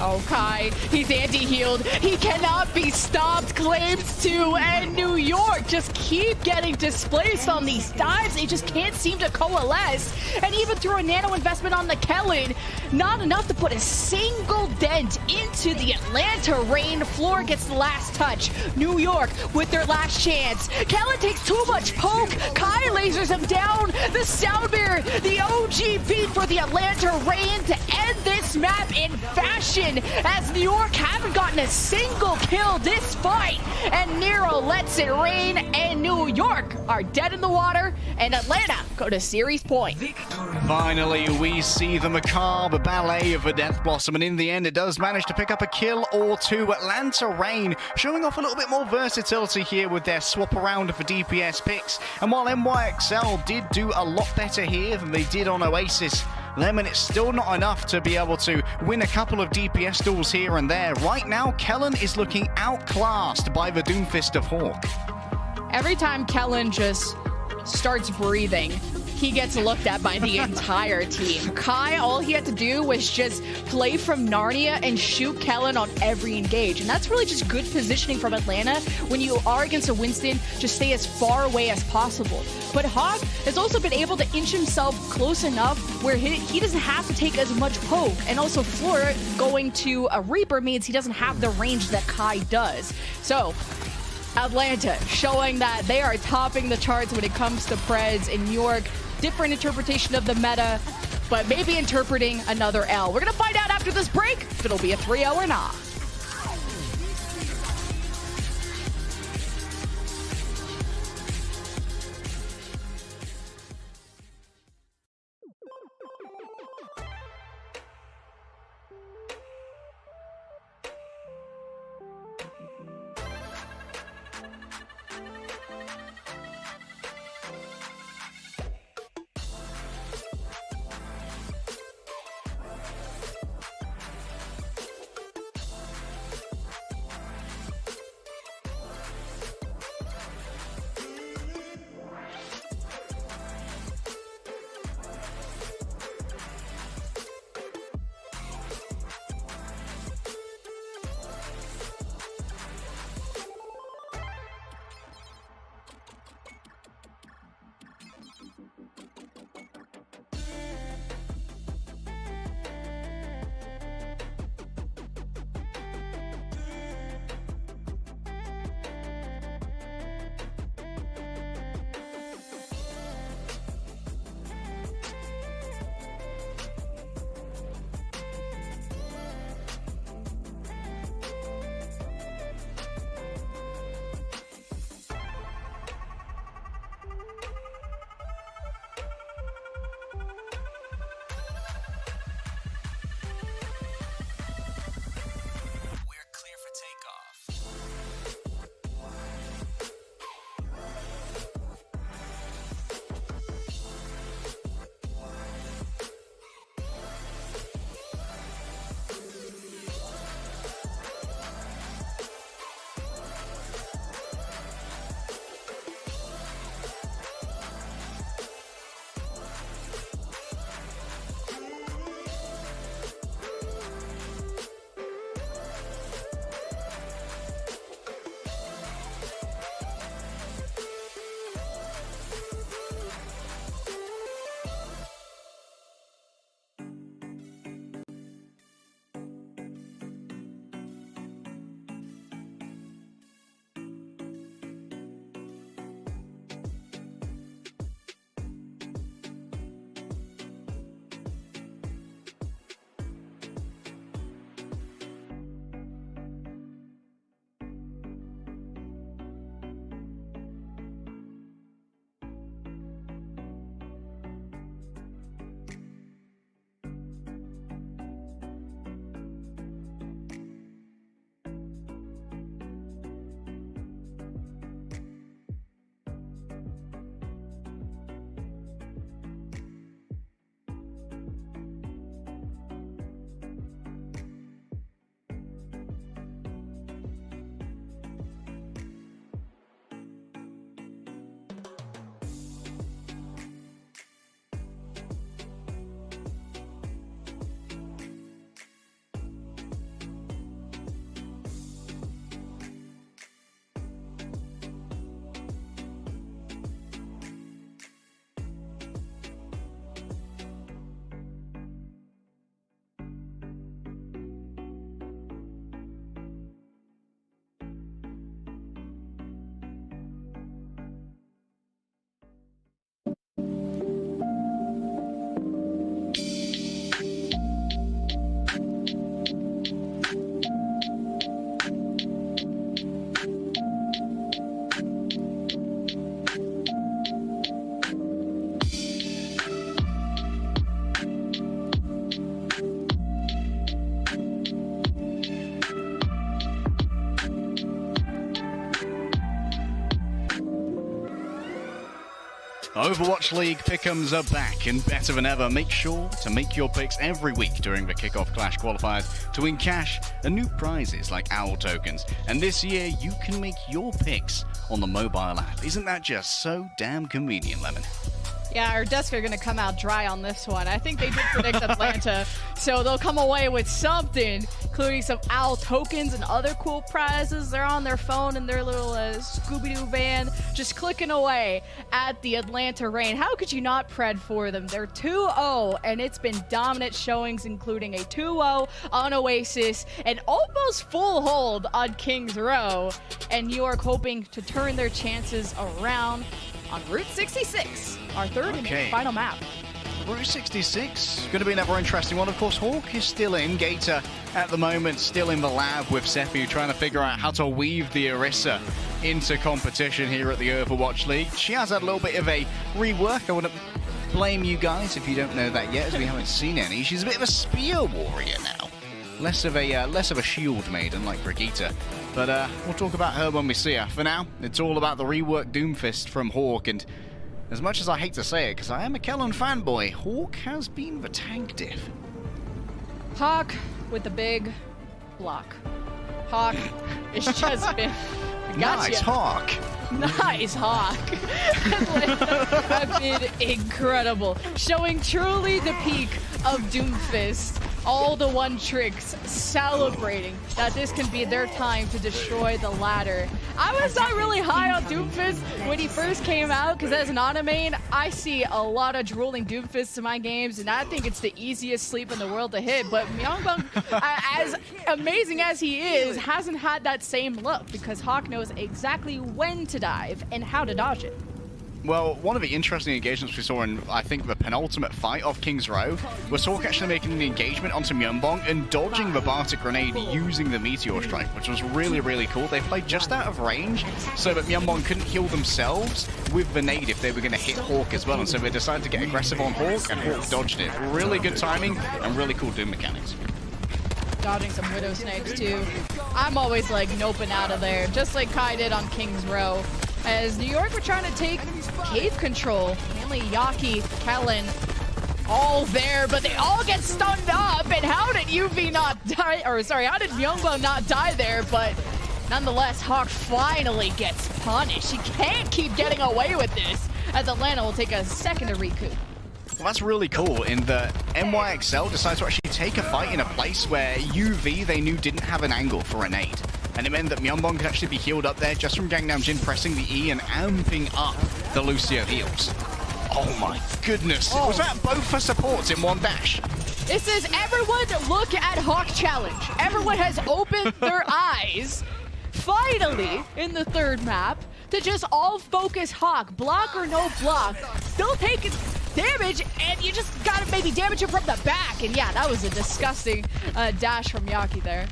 Oh, Kai, he's anti-healed. He cannot be stopped. Claims to, and New York just keep getting displaced on these dives. They just can't seem to coalesce. And even through a nano investment on the Kellen, not enough to put a single dent into the Atlanta Reign. Floor gets the last touch. New York with their last chance. Kellen takes too much poke. Kai lasers him down. The sound mirror, the OG beat for the Atlanta Reign to end this map in fashion, as New York haven't gotten a single kill this fight, and Nero lets it rain, and New York are dead in the water, and Atlanta go to series point. Finally, we see the macabre ballet of a Death Blossom, and in the end, it does manage to pick up a kill or two. Atlanta Reign showing off a little bit more versatility here with their swap around for DPS picks. And while NYXL did do a lot better here than they did on Oasis, Lemon, it's still not enough to be able to win a couple of DPS duels here and there. Right now, Kellen is looking outclassed by the Doomfist of Hawk. Every time Kellen just starts breathing, he gets looked at by the entire team. Kai, all he had to do was just play from Narnia and shoot Kellen on every engage. And that's really just good positioning from Atlanta. When you are against a Winston, just stay as far away as possible. But Hawk has also been able to inch himself close enough where he doesn't have to take as much poke. And also Floor going to a Reaper means he doesn't have the range that Kai does. So Atlanta showing that they are topping the charts when it comes to Preds. In New York, different interpretation of the meta, but maybe interpreting another L. We're going to find out after this break if it'll be a 3-0 or not. Overwatch League pick'ems are back and better than ever. Make sure to make your picks every week during the Kickoff Clash qualifiers to win cash and new prizes like OWL tokens. And this year, you can make your picks on the mobile app. Isn't that just so damn convenient, Lemon? Yeah, our desks are going to come out dry on this one. I think they did predict Atlanta, so they'll come away with something, including some OWL tokens and other cool prizes. They're on their phone in their little Scooby-Doo van, just clicking away at the Atlanta Reign. How could you not pred for them? They're 2-0, and it's been dominant showings, including a 2-0 on Oasis, and almost full hold on Kings Row, and York hoping to turn their chances around on Route 66, our third and final map. Route 66, going to be another interesting one. Of course, Hawk is still in. Gator, at the moment, still in the lab with Sephi, trying to figure out how to weave the Orisa into competition here at the Overwatch League. She has had a little bit of a rework. I wouldn't blame you guys if you don't know that yet, as we haven't seen any. She's a bit of a spear warrior now. Less of a shield maiden like Brigitte. But we'll talk about her when we see her. For now, it's all about the reworked Doomfist from Hawk, and as much as I hate to say it, because I am a Kellen fanboy, Hawk has been the tank diff. Hawk with the big block. Hawk is just been... Gotcha. Nice Hawk. Nice Hawk. Have been incredible. Showing truly the peak of Doomfist. All the one tricks, celebrating that this can be their time to destroy the ladder. I was not really high on Doomfist when he first came out, because as an auto main, I see a lot of drooling Doomfists in my games, and I think it's the easiest sleep in the world to hit. But Myungbong, as amazing as he is, hasn't had that same look, because Hawk knows exactly when to dive and how to dodge it. Well, one of the interesting engagements we saw in, I think, the penultimate fight of Kings Row was Hawk actually making an engagement onto Myungbong and dodging the Bartek grenade using the Meteor Strike, which was really, really cool. They played just out of range so that Myungbong couldn't heal themselves with the nade if they were going to hit Hawk as well, and so they decided to get aggressive on Hawk, and Hawk dodged it. Really good timing and really cool Doom mechanics. Dodging some Widow Snakes too. I'm always like noping out of there, just like Kai did on Kings Row. As New York were trying to take cave control, mainly Yaki, Kellen, all there, but they all get stunned up. And how did UV not die? Or sorry, how did Myungbong not die there? But nonetheless, Hawk finally gets punished. He can't keep getting away with this, as Atlanta will take a second to recoup. Well, that's really cool in that NYXL decides to actually take a fight in a place where UV they knew didn't have an angle for a nade. And it meant that Myungbong could actually be healed up there just from Gangnam Jin pressing the E and amping up the Lucio heals. Oh my goodness. Oh. Was that both for supports in one dash? This is everyone look at Hawk challenge. Everyone has opened their eyes, finally, in the third map, to just all focus Hawk. Block or no block. Still taking damage, and you just gotta maybe damage him from the back. And yeah, that was a disgusting dash from Yaki there.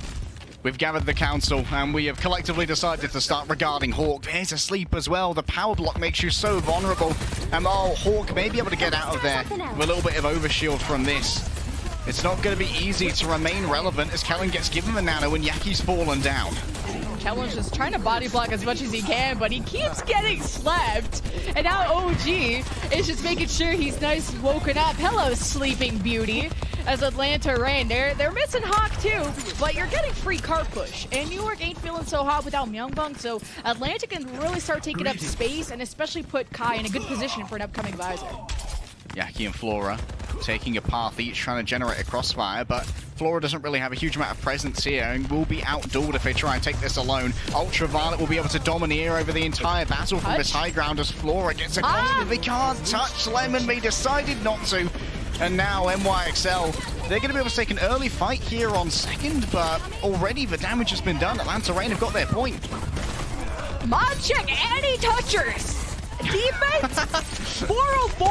We've gathered the council, and we have collectively decided to start regarding Hawk. He's asleep as well. The power block makes you so vulnerable. And oh, Hawk may be able to get out of there with a little bit of overshield from this. It's not going to be easy to remain relevant as Kellen gets given the nano and Yaki's fallen down. Kellen's just trying to body block as much as he can, but he keeps getting slept. And now OG is just making sure he's nice and woken up. Hello, sleeping beauty. As Atlanta Reign, they're missing Hawk too, but you're getting free cart push. And New York ain't feeling so hot without Myungbong, so Atlanta can really start taking up space and especially put Kai in a good position for an upcoming visor. Yaki and Flora taking a path each, trying to generate a crossfire, but Flora doesn't really have a huge amount of presence here and will be outdueled if they try and take this alone. Ultraviolet will be able to domineer over the entire battle from this high ground as Flora gets accosted. They can't touch Lemon, they decided not to. And now NYXL, they're going to be able to take an early fight here on second, but already the damage has been done. Atlanta Reign have got their point. Mod check, any touchers? Defense? 404?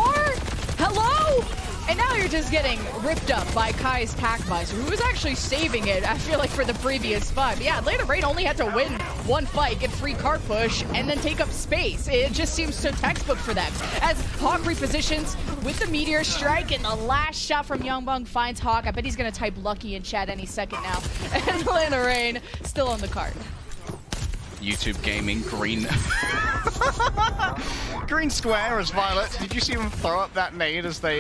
Hello? And now you're just getting ripped up by Kai's Tac Visor, who was actually saving it, I feel like, for the previous fight. But yeah, Atlanta Reign only had to win one fight, get free cart push, and then take up space. It just seems so textbook for them. As Hawk repositions with the Meteor Strike, and the last shot from Myungbong finds Hawk. I bet he's going to type lucky in chat any second now. And Atlanta Reign still on the card. YouTube gaming green. Green square as Violet. Did you see them throw up that nade as they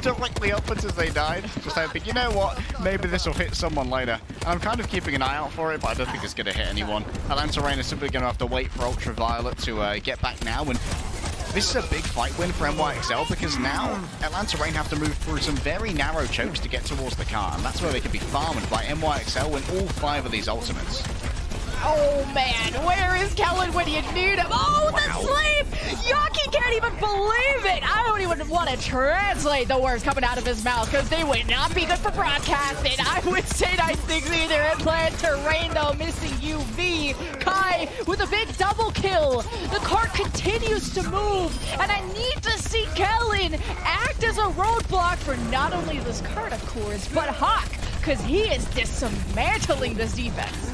directly upwards as they died? Just hoping, you know what? Maybe this will hit someone later. And I'm kind of keeping an eye out for it, but I don't think it's going to hit anyone. Atlanta Reign is simply going to have to wait for Ultraviolet to get back now. And this is a big fight win for NYXL because now Atlanta Reign have to move through some very narrow chokes to get towards the car. And that's where they can be farmed by NYXL win all 5 of these ultimates. Oh man, where is Kellen when you need him? Oh, the sleep! Yaki can't even believe it! I don't even want to translate the words coming out of his mouth because they would not be good for broadcasting. I would say nice things either. Atlanta Reign though missing UV. Kai with a big double kill. The cart continues to move, and I need to see Kellen act as a roadblock for not only this cart, of course, but Hawk, because he is dismantling this defense.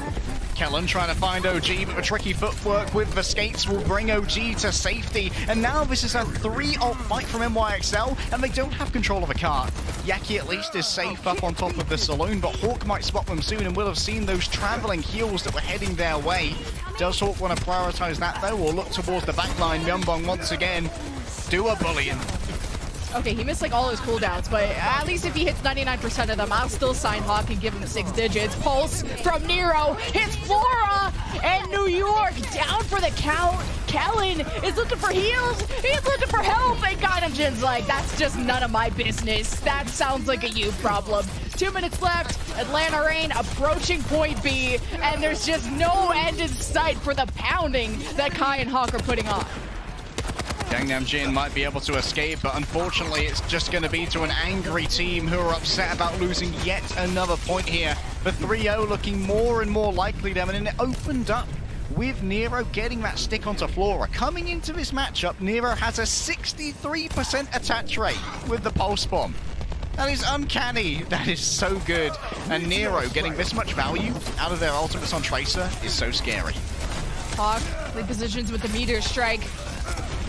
Kellen trying to find OG, but the tricky footwork with the skates will bring OG to safety. And now this is a 3-ult fight from NYXL, and they don't have control of a cart. Yaki at least is safe up on top of the saloon, but Hawk might spot them soon and will have seen those traveling heals that were heading their way. Does Hawk want to prioritize that though, or look towards the backline? Myeonbong once again do a bullying. Okay, he missed like all his cooldowns, but at least if he hits 99% of them, I'll still sign Hawk and give him 6 digits. Pulse from Nero hits Flora, and New York down for the count. Kellen is looking for heals, he's looking for help, and Gaidamjin's like, that's just none of my business. That sounds like a you problem. 2 minutes left, Atlanta Reign approaching point B, and there's just no end in sight for the pounding that Kai and Hawk are putting on. Gangnam Jin might be able to escape, but unfortunately it's just going to be to an angry team who are upset about losing yet another point here. The 3-0 looking more and more likely them, and it opened up with Nero getting that stick onto Flora. Coming into this matchup, Nero has a 63% attach rate with the pulse bomb. That is uncanny. That is so good. And Nero getting this much value out of their ultimates on Tracer is so scary. Hawk repositions with the meteor strike.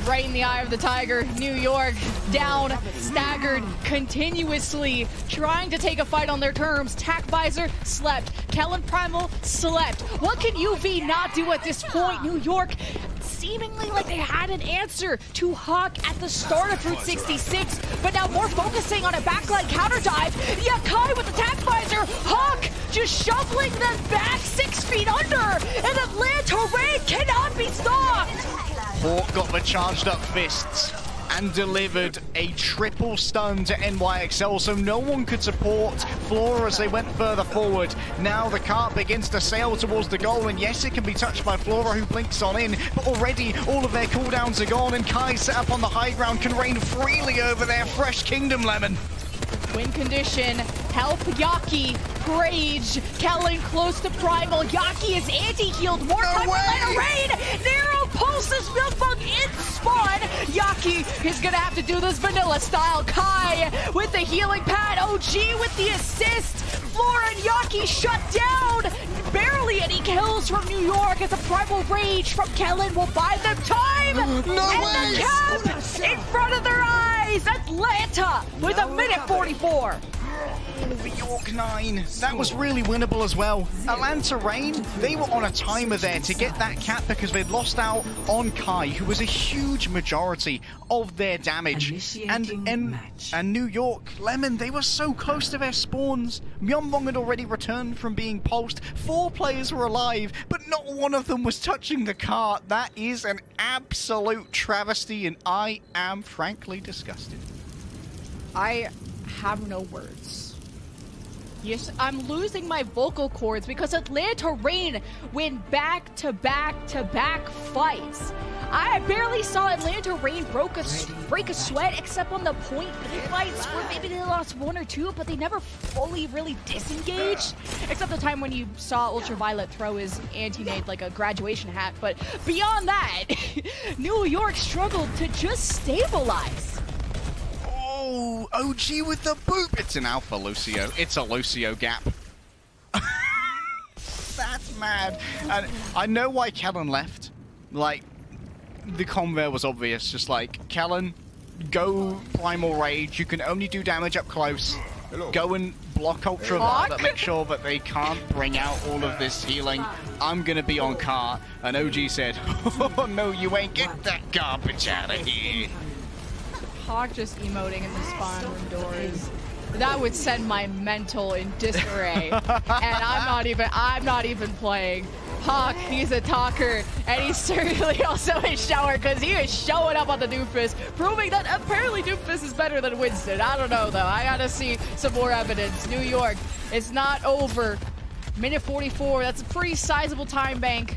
Right in the eye of the tiger. New York down, staggered, continuously trying to take a fight on their terms. Tac Visor slept. Kellen Primal slept. What can UV not do at this point? New York seemingly like they had an answer to Hawk at the start of Route 66, but now more focusing on a backline counter dive. Yeah, Kai with the Tac Visor. Hawk just shoveling them back 6 feet under, and Atlanta Reign cannot be stopped. Hawk got the charged up fists and delivered a triple stun to NYXL, so no one could support Flora as they went further forward. Now the cart begins to sail towards the goal, and yes, it can be touched by Flora, who blinks on in, but already all of their cooldowns are gone, and Kai set up on the high ground can reign freely over their fresh Kingdom Lemon. Win condition, help Yaki, Rage, Kellen close to Primal, Yaki is anti-healed, more time for Atlanta Reign, Nero pulses Milfung in spawn, Yaki is gonna have to do this vanilla style, Kai with the healing pad, OG with the assist, Flora and Yaki shut down, barely any kills from New York as a Primal Rage from Kellen will buy them time, and the cap in front of their eyes, Atlanta with a minute 44. The York 9, that was really winnable as well. Atlanta Reign, they were on a timer there to get that cap because they'd lost out on Kai, who was a huge majority of their damage. And New York, Lemon, they were so close to their spawns. Myeonbong had already returned from being pulsed. 4 players were alive, but not one of them was touching the cart. That is an absolute travesty, and I am frankly disgusted. I have no words. Yes, I'm losing my vocal cords because Atlanta Reign win back-to-back-to-back fights. I barely saw Atlanta Reign break a sweat except on the point B fights where maybe they lost 1 or 2, but they never fully really disengaged. Except the time when you saw Ultraviolet throw his anti-nade like a graduation hat. But beyond that, New York struggled to just stabilize. Oh, OG with the boop. It's an alpha Lucio. It's a Lucio gap. That's mad. And I know why Kellen left. Like, the convo was obvious. Just like, Kellen, go Primal Rage. You can only do damage up close. Go and block Ultraviolet, make sure that they can't bring out all of this healing. I'm gonna be on cart, and OG said, oh no, you ain't get that garbage out of here. Hawk just emoting in the spawn room doors. That would send my mental in disarray. And I'm not even playing. Hawk, he's a talker, and he's certainly also a shower because he is showing up on the Doomfist, proving that apparently Doomfist is better than Winston. I don't know though. I gotta see some more evidence. New York, it's not over. Minute 44, that's a pretty sizable time bank,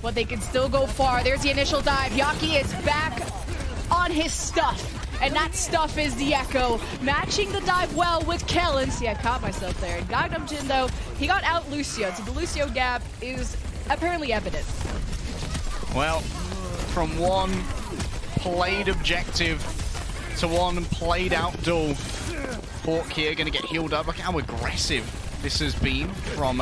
but they can still go far. There's the initial dive. Yaki is back on his stuff. And that stuff is the Echo, matching the dive well with Kellen. See, I caught myself there. And Gangnam Jin, though, he got out Lucio, so the Lucio gap is apparently evident. Well, from one played objective to one played out duel, Hawk here going to get healed up. Look how aggressive this has been from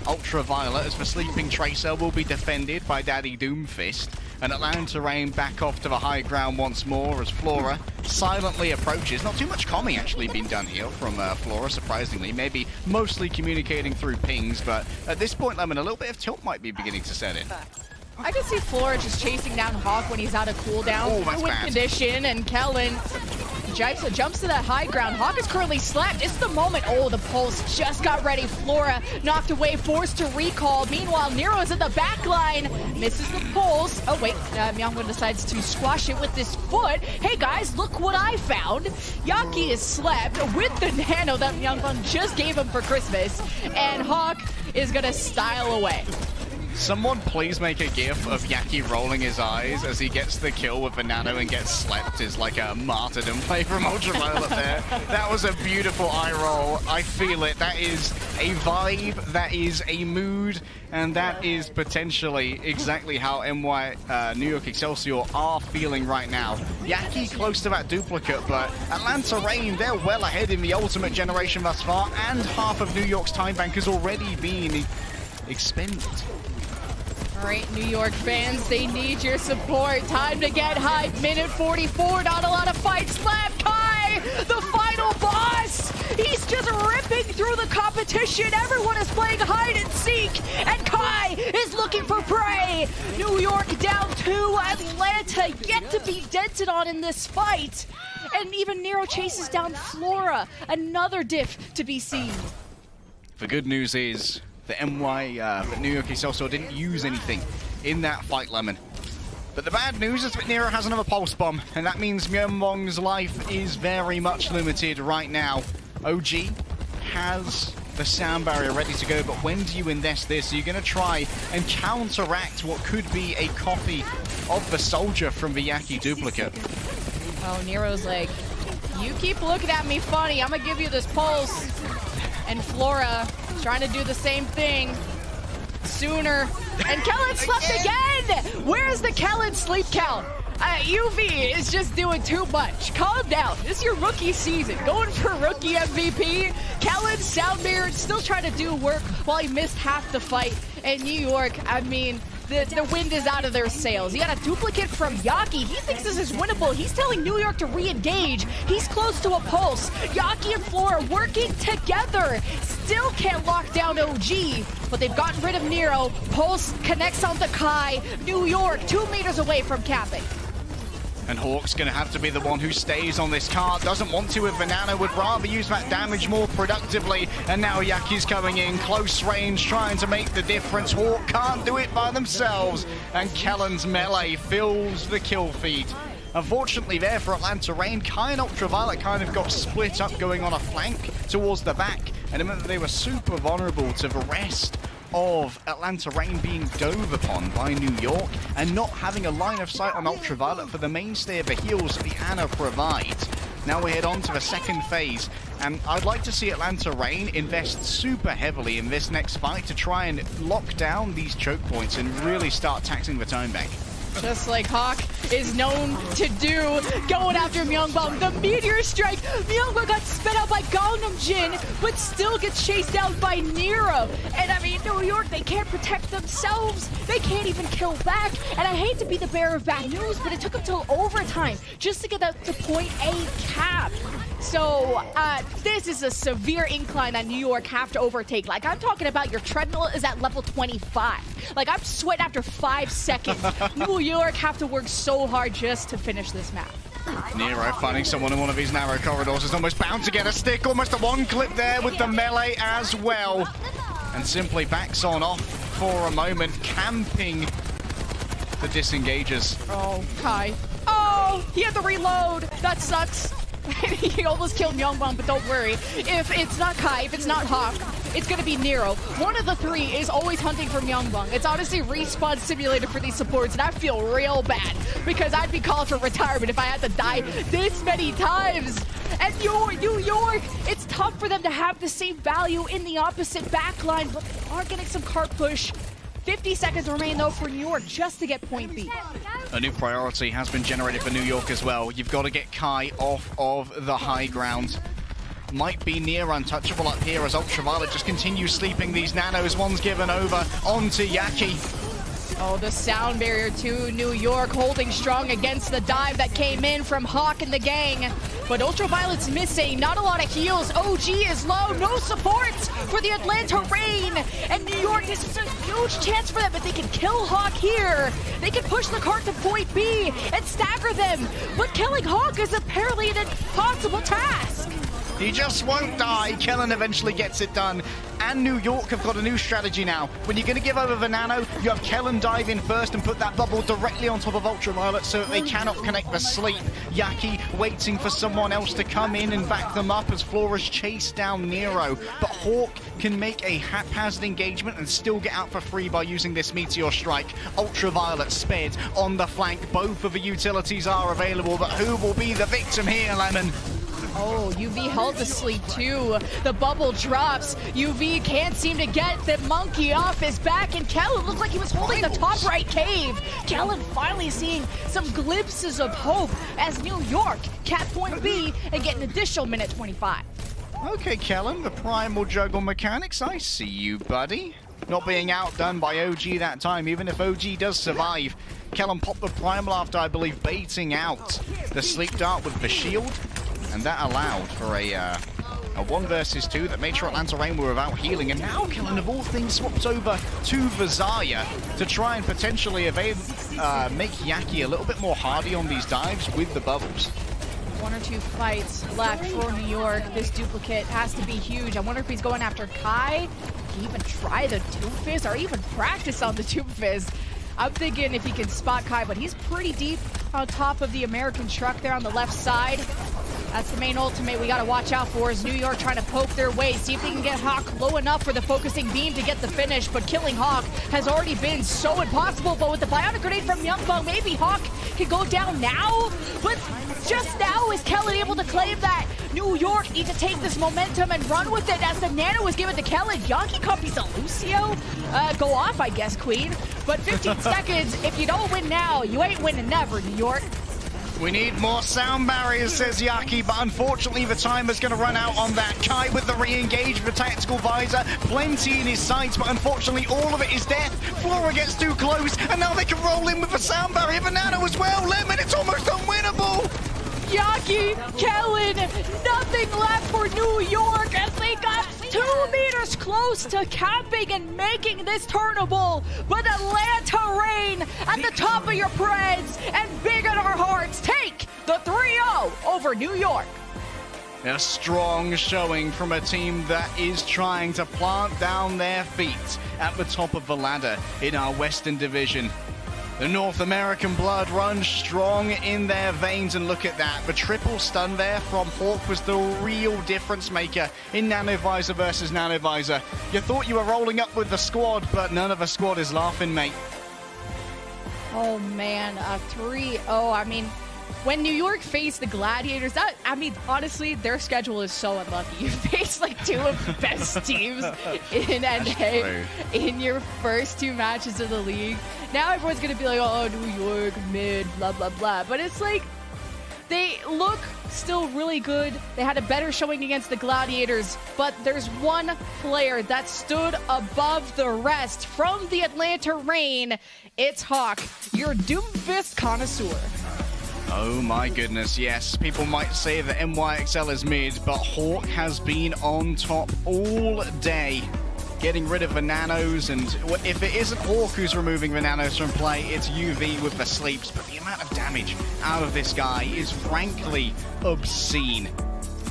Ultraviolet, as the sleeping Tracer will be defended by Daddy Doomfist. And Atlanta Rain back off to the high ground once more as Flora silently approaches. Not too much comming actually being done here from Flora, surprisingly. Maybe mostly communicating through pings, but at this point, Lemon, a little bit of tilt might be beginning to set in. I can see Flora just chasing down Hawk when he's out of cooldown, win condition, and Kellen jumps to that high ground. Hawk is currently slapped. It's the moment. Oh, the pulse just got ready. Flora knocked away, forced to recall. Meanwhile, Nero is in the back line, misses the pulse. Oh wait, Myungwon decides to squash it with his foot. Hey guys, look what I found. Yaki is slapped with the nano that Myungwon just gave him for Christmas, and Hawk is gonna style away. Someone please make a gif of Yaki rolling his eyes as he gets the kill with the nano and gets slept is like a martyrdom play from Ultraviolet there. That was a beautiful eye roll. I feel it. That is a vibe, that is a mood, and that is potentially exactly how New York Excelsior are feeling right now. Yaki close to that duplicate, but Atlanta Rain, they're well ahead in the ultimate generation thus far, and half of New York's time bank has already been expended. All right, New York fans, they need your support. Time to get hype. Minute 44, not a lot of fights left. Kai, the final boss. He's just ripping through the competition. Everyone is playing hide and seek, and Kai is looking for prey. New York down 2, Atlanta yet to be dented on in this fight. And even Nero chases down Flora. Another diff to be seen. The good news is the New York Excelsior didn't use anything in that fight, Lemon. But the bad news is that Nero has another pulse bomb, and that means Myungwon's life is very much limited right now. OG has the sound barrier ready to go, but when do you invest this? Are you going to try and counteract what could be a copy of the soldier from the Yaki duplicate? Oh, Nero's like, you keep looking at me funny, I'm going to give you this pulse. And Flora trying to do the same thing sooner. And Kellen slept again! Where's the Kellen sleep count? UV is just doing too much. Calm down. This is your rookie season. Going for rookie MVP. Kellen, Soundbeard, still trying to do work while he missed half the fight. And New York, I mean, the wind is out of their sails. You got a duplicate from Yaki. He thinks this is winnable. He's telling New York to re-engage. He's close to a pulse. Yaki and Flora working together. Still can't lock down OG, but they've gotten rid of Nero. Pulse connects on the Kai. New York 2 meters away from capping. And Hawk's going to have to be the one who stays on this card. Doesn't want to with Banana, would rather use that damage more productively. And now Yaki's coming in, close range, trying to make the difference. Hawk can't do it by themselves. And Kellen's melee fills the kill feed. Unfortunately there for Atlanta Rain, Kai and Ultraviolet kind of got split up going on a flank towards the back. And it meant that they were super vulnerable to the rest of Atlanta Rain being dove upon by New York and not having a line of sight on Ultraviolet for the mainstay of the heals that the Ana provides. Now we head on to the second phase, and I'd like to see Atlanta Rain invest super heavily in this next fight to try and lock down these choke points and really start taxing the time bank. Just like Hawk is known to do, going after Myungbong. The Meteor Strike, Myungbong got spit out by Gangnam Jin, but still gets chased down by Nero. And I mean, New York, they can't protect themselves. They can't even kill back. And I hate to be the bearer of bad news, but it took them till overtime just to get that to point A cap. So this is a severe incline that New York have to overtake. Like, I'm talking about your treadmill is at level 25. Like, I'm sweating after 5 seconds. New York have to work so hard just to finish this map. Nero finding someone in one of these narrow corridors is almost bound to get a stick. Almost a one clip there with the melee as well. And simply backs on off for a moment, camping the disengagers. Oh, Kai. Oh, he had to reload. That sucks. He almost killed Myungbong, but don't worry. If it's not Kai, if it's not Hawk, it's going to be Nero. One of the three is always hunting for Myungbong. It's honestly respawn simulated for these supports, and I feel real bad because I'd be called for retirement if I had to die this many times. And New York, it's tough for them to have the same value in the opposite backline, but they are getting some cart push. 50 seconds remain, though, for New York just to get point B. A new priority has been generated for New York as well. You've got to get Kai off of the high ground. Might be near untouchable up here as Ultraviolet just continues sleeping these nanos. One's given over onto Yaki. Oh, the sound barrier to New York holding strong against the dive that came in from Hawk and the gang. But Ultraviolet's missing, not a lot of heals. OG is low, no supports for the Atlanta Rain. And New York, this is a huge chance for them. If they can kill Hawk here, they can push the cart to point B and stagger them. But killing Hawk is apparently an impossible task. He just won't die. Kellen eventually gets it done. And New York have got a new strategy now. When you're going to give over the nano, you have Kellen dive in first and put that bubble directly on top of Ultraviolet so that they cannot connect the sleep. Yaki waiting for someone else to come in and back them up as Flora's chase down Nero. But Hawk can make a haphazard engagement and still get out for free by using this Meteor Strike. Ultraviolet spared on the flank. Both of the utilities are available, but who will be the victim here, Lemon? Oh, UV held to sleep too. The bubble drops. UV can't seem to get the monkey off his back, and Kellen looked like he was holding the top right cave. Kellen finally seeing some glimpses of hope as New York cap point B and get an additional minute 25. Okay, Kellen, the primal juggle mechanics. I see you, buddy. Not being outdone by OG that time, even if OG does survive. Kellen popped the primal after, I believe, baiting out the sleep dart with the shield. And that allowed for a 1 versus 2 that made sure Atlanta Rain were without healing. And now Kellen, of all things, swaps over to Vazaya to try and potentially evade, make Yaki a little bit more hardy on these dives with the bubbles. 1 or 2 fights left for New York. This duplicate has to be huge. I wonder if he's going after Kai. Can he even try the Doomfist or even practice on the Doomfist? I'm thinking if he can spot Kai, but he's pretty deep on top of the American truck there on the left side. That's the main ultimate we got to watch out for is New York trying to poke their way, see if they can get Hawk low enough for the focusing beam to get the finish, but killing Hawk has already been so impossible, but with the bionic grenade from Myungbong, maybe Hawk can go down now, but just now is Kellen able to claim that. New York need to take this momentum and run with it as the nano is given to Kellen. Yaki copies a Lucio. Go off, I guess, Queen. But 15 seconds, if you don't win now, you ain't winning never, New York. We need more sound barriers, says Yaki, but unfortunately the timer's going to run out on that. Kai with the re-engage, the tactical visor, plenty in his sights, but unfortunately all of it is death. Flora gets too close, and now they can roll in with the sound barrier. The nano as well. Lemon, it's almost unwinnable. Yaki, Kellen, nothing left for New York as they got 2 meters close to capping and making this turnable. But Atlanta Rain at the top of your Preds and big in our hearts take the 3-0 over New York. A strong showing from a team that is trying to plant down their feet at the top of the ladder in our Western Division. The North American blood runs strong in their veins, and look at that. The triple stun there from Hawk was the real difference maker in Nanovisor versus Nanovisor. You thought you were rolling up with the squad, but none of the squad is laughing, mate. Oh man, a 3-0. I mean, when New York faced the Gladiators, honestly, their schedule is so unlucky. You face like two of the best teams in NA in your first two matches of the league. Now everyone's going to be like, oh, New York, mid, blah, blah, blah. But it's like, they look still really good. They had a better showing against the Gladiators, but there's one player that stood above the rest from the Atlanta Reign. It's Hawk, your Doomfist connoisseur. Oh my goodness, yes. People might say that NYXL is mid, but Hawk has been on top all day, getting rid of the nanos, and if it isn't Hawk who's removing the nanos from play, it's UV with the sleeps, but the amount of damage out of this guy is frankly obscene.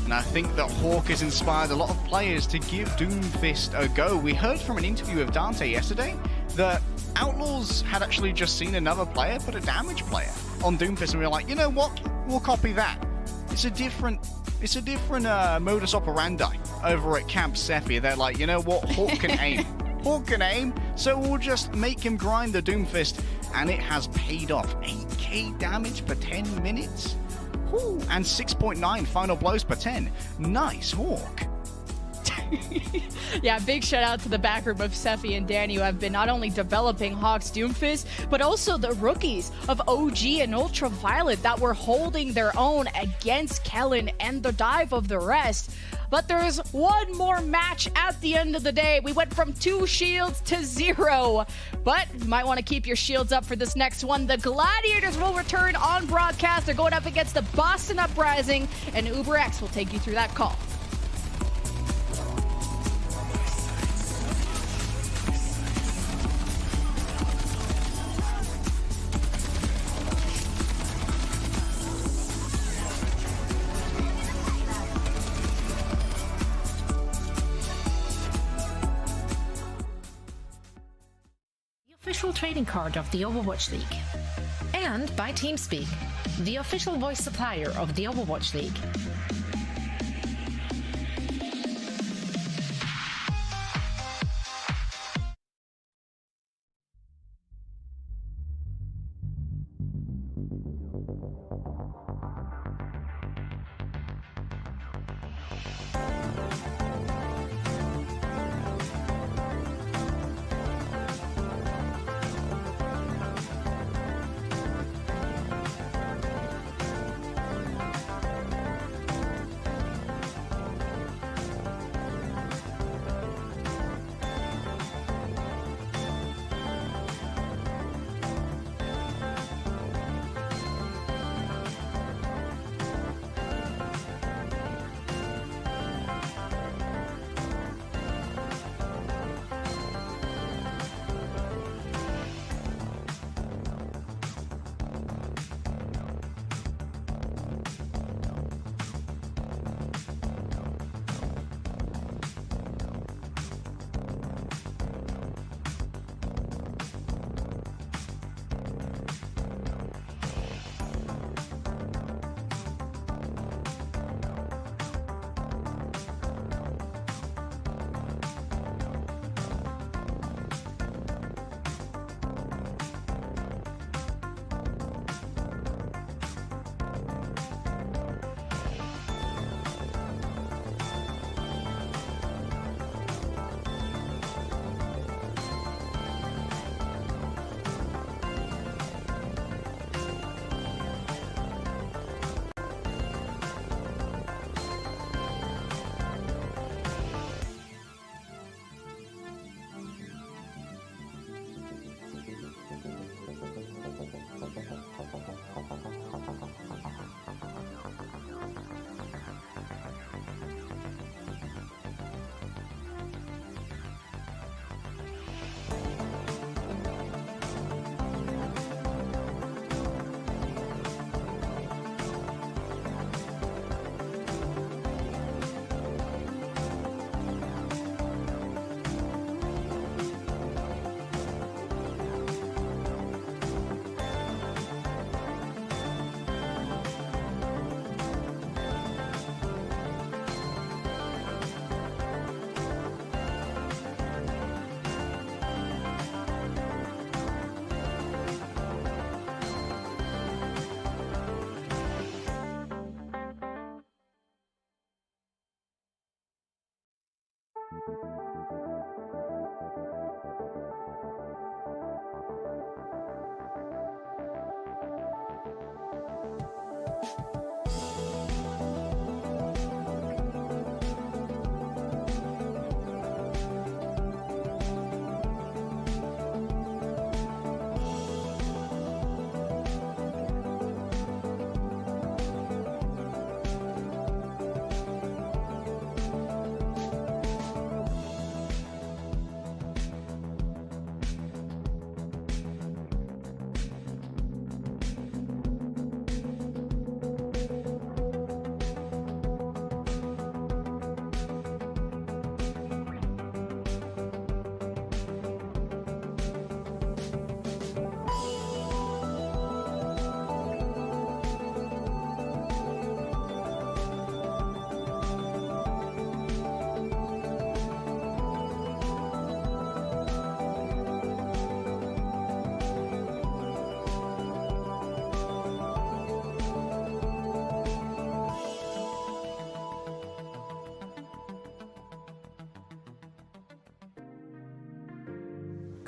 And I think that Hawk has inspired a lot of players to give Doomfist a go. We heard from an interview with Dante yesterday that Outlaws had actually just seen another player put a damage player on Doomfist, and we were like, you know what, we'll copy that. It's a different modus operandi over at Camp Sephi. They're like, you know what, Hawk can aim. Hawk can aim, so we'll just make him grind the Doomfist, and it has paid off. 8k damage per 10 minutes? Ooh, and 6.9 final blows per 10. Nice, Hawk. Yeah, big shout out to the backroom of Sephi and Danny, who have been not only developing Hawk's Doomfist, but also the rookies of OG and Ultraviolet that were holding their own against Kellen and the dive of the rest. But there's one more match at the end of the day. We went from 2 shields to 0. But you might want to keep your shields up for this next one. The Gladiators will return on broadcast. They're going up against the Boston Uprising, and UberX will take you through that call. Official trading card of the Overwatch League, and by TeamSpeak, the official voice supplier of the Overwatch League.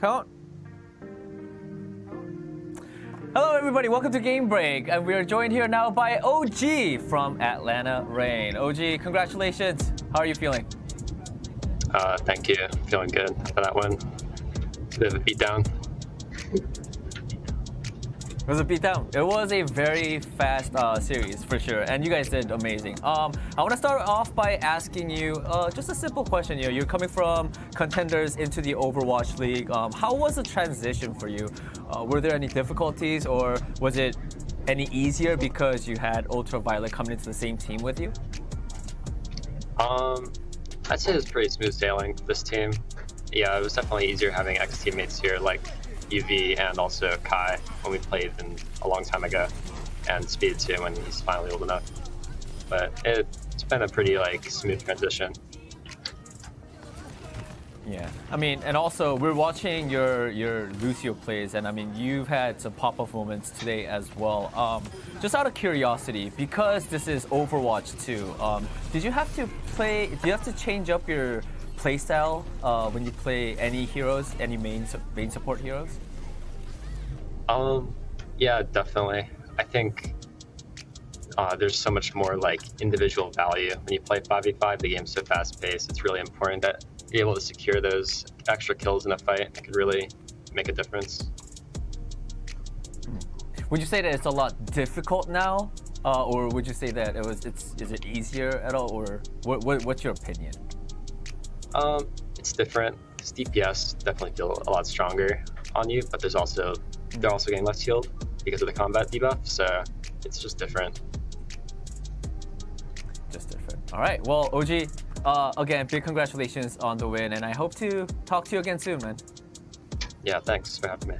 Count. Hello everybody, welcome to Game Break, and we are joined here now by OG from Atlanta Reign. OG, congratulations. How are you feeling? Thank you. Feeling good for that win. A bit of a beatdown. It was a beatdown. It was a very fast series for sure, and you guys did amazing. I want to start off by asking you just a simple question. You know, you're coming from contenders into the Overwatch League. How was the transition for you? Were there any difficulties, or was it any easier because you had Ultraviolet coming into the same team with you? I'd say it was pretty smooth sailing, this team. Yeah, it was definitely easier having ex-teammates here like UV and also Kai when we played a long time ago, and Speed too when he's finally old enough. But it's been a pretty smooth transition. Yeah, I mean, and also we're watching your Lucio plays, and I mean you've had some pop-up moments today as well. Just out of curiosity, because this is Overwatch 2, did you have to change up your playstyle when you play any heroes, any main support heroes? Yeah, definitely. I think there's so much more individual value when you play 5v5. The game's so fast-paced. It's really important that you're able to secure those extra kills in a fight. It could really make a difference. Would you say that it's a lot difficult now, or would you say that is it easier at all, or what's your opinion? It's different. Because DPS definitely feel a lot stronger on you, but they're also getting less healed because of the combat debuff, so it's just different. Just different. All right. Well, OG, again, big congratulations on the win, and I hope to talk to you again soon, man. Yeah, thanks for having me.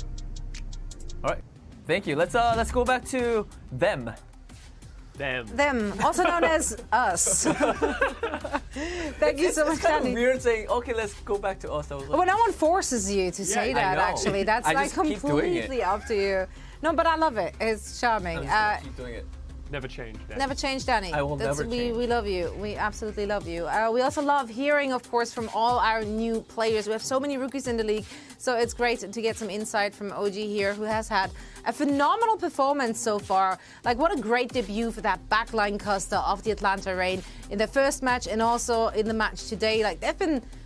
All right. Thank you. Let's go back to them. Them, also known as us. Thank you so much, It's kind of Danny. weird saying, okay, let's go back to us. I was like, Well, no one forces you to say I that, know. actually. That's I just keep doing it. completely up to you. No, but I love it. It's charming. I'm just gonna keep doing it. Never change. Never change, Danny. I will never change. We love you. We absolutely love you. We also love hearing, of course, from all our new players. We have so many rookies in the league, so it's great to get some insight from OG here, who has had a phenomenal performance so far. What a great debut for that backline caster of the Atlanta Reign in the first match and also in the match today.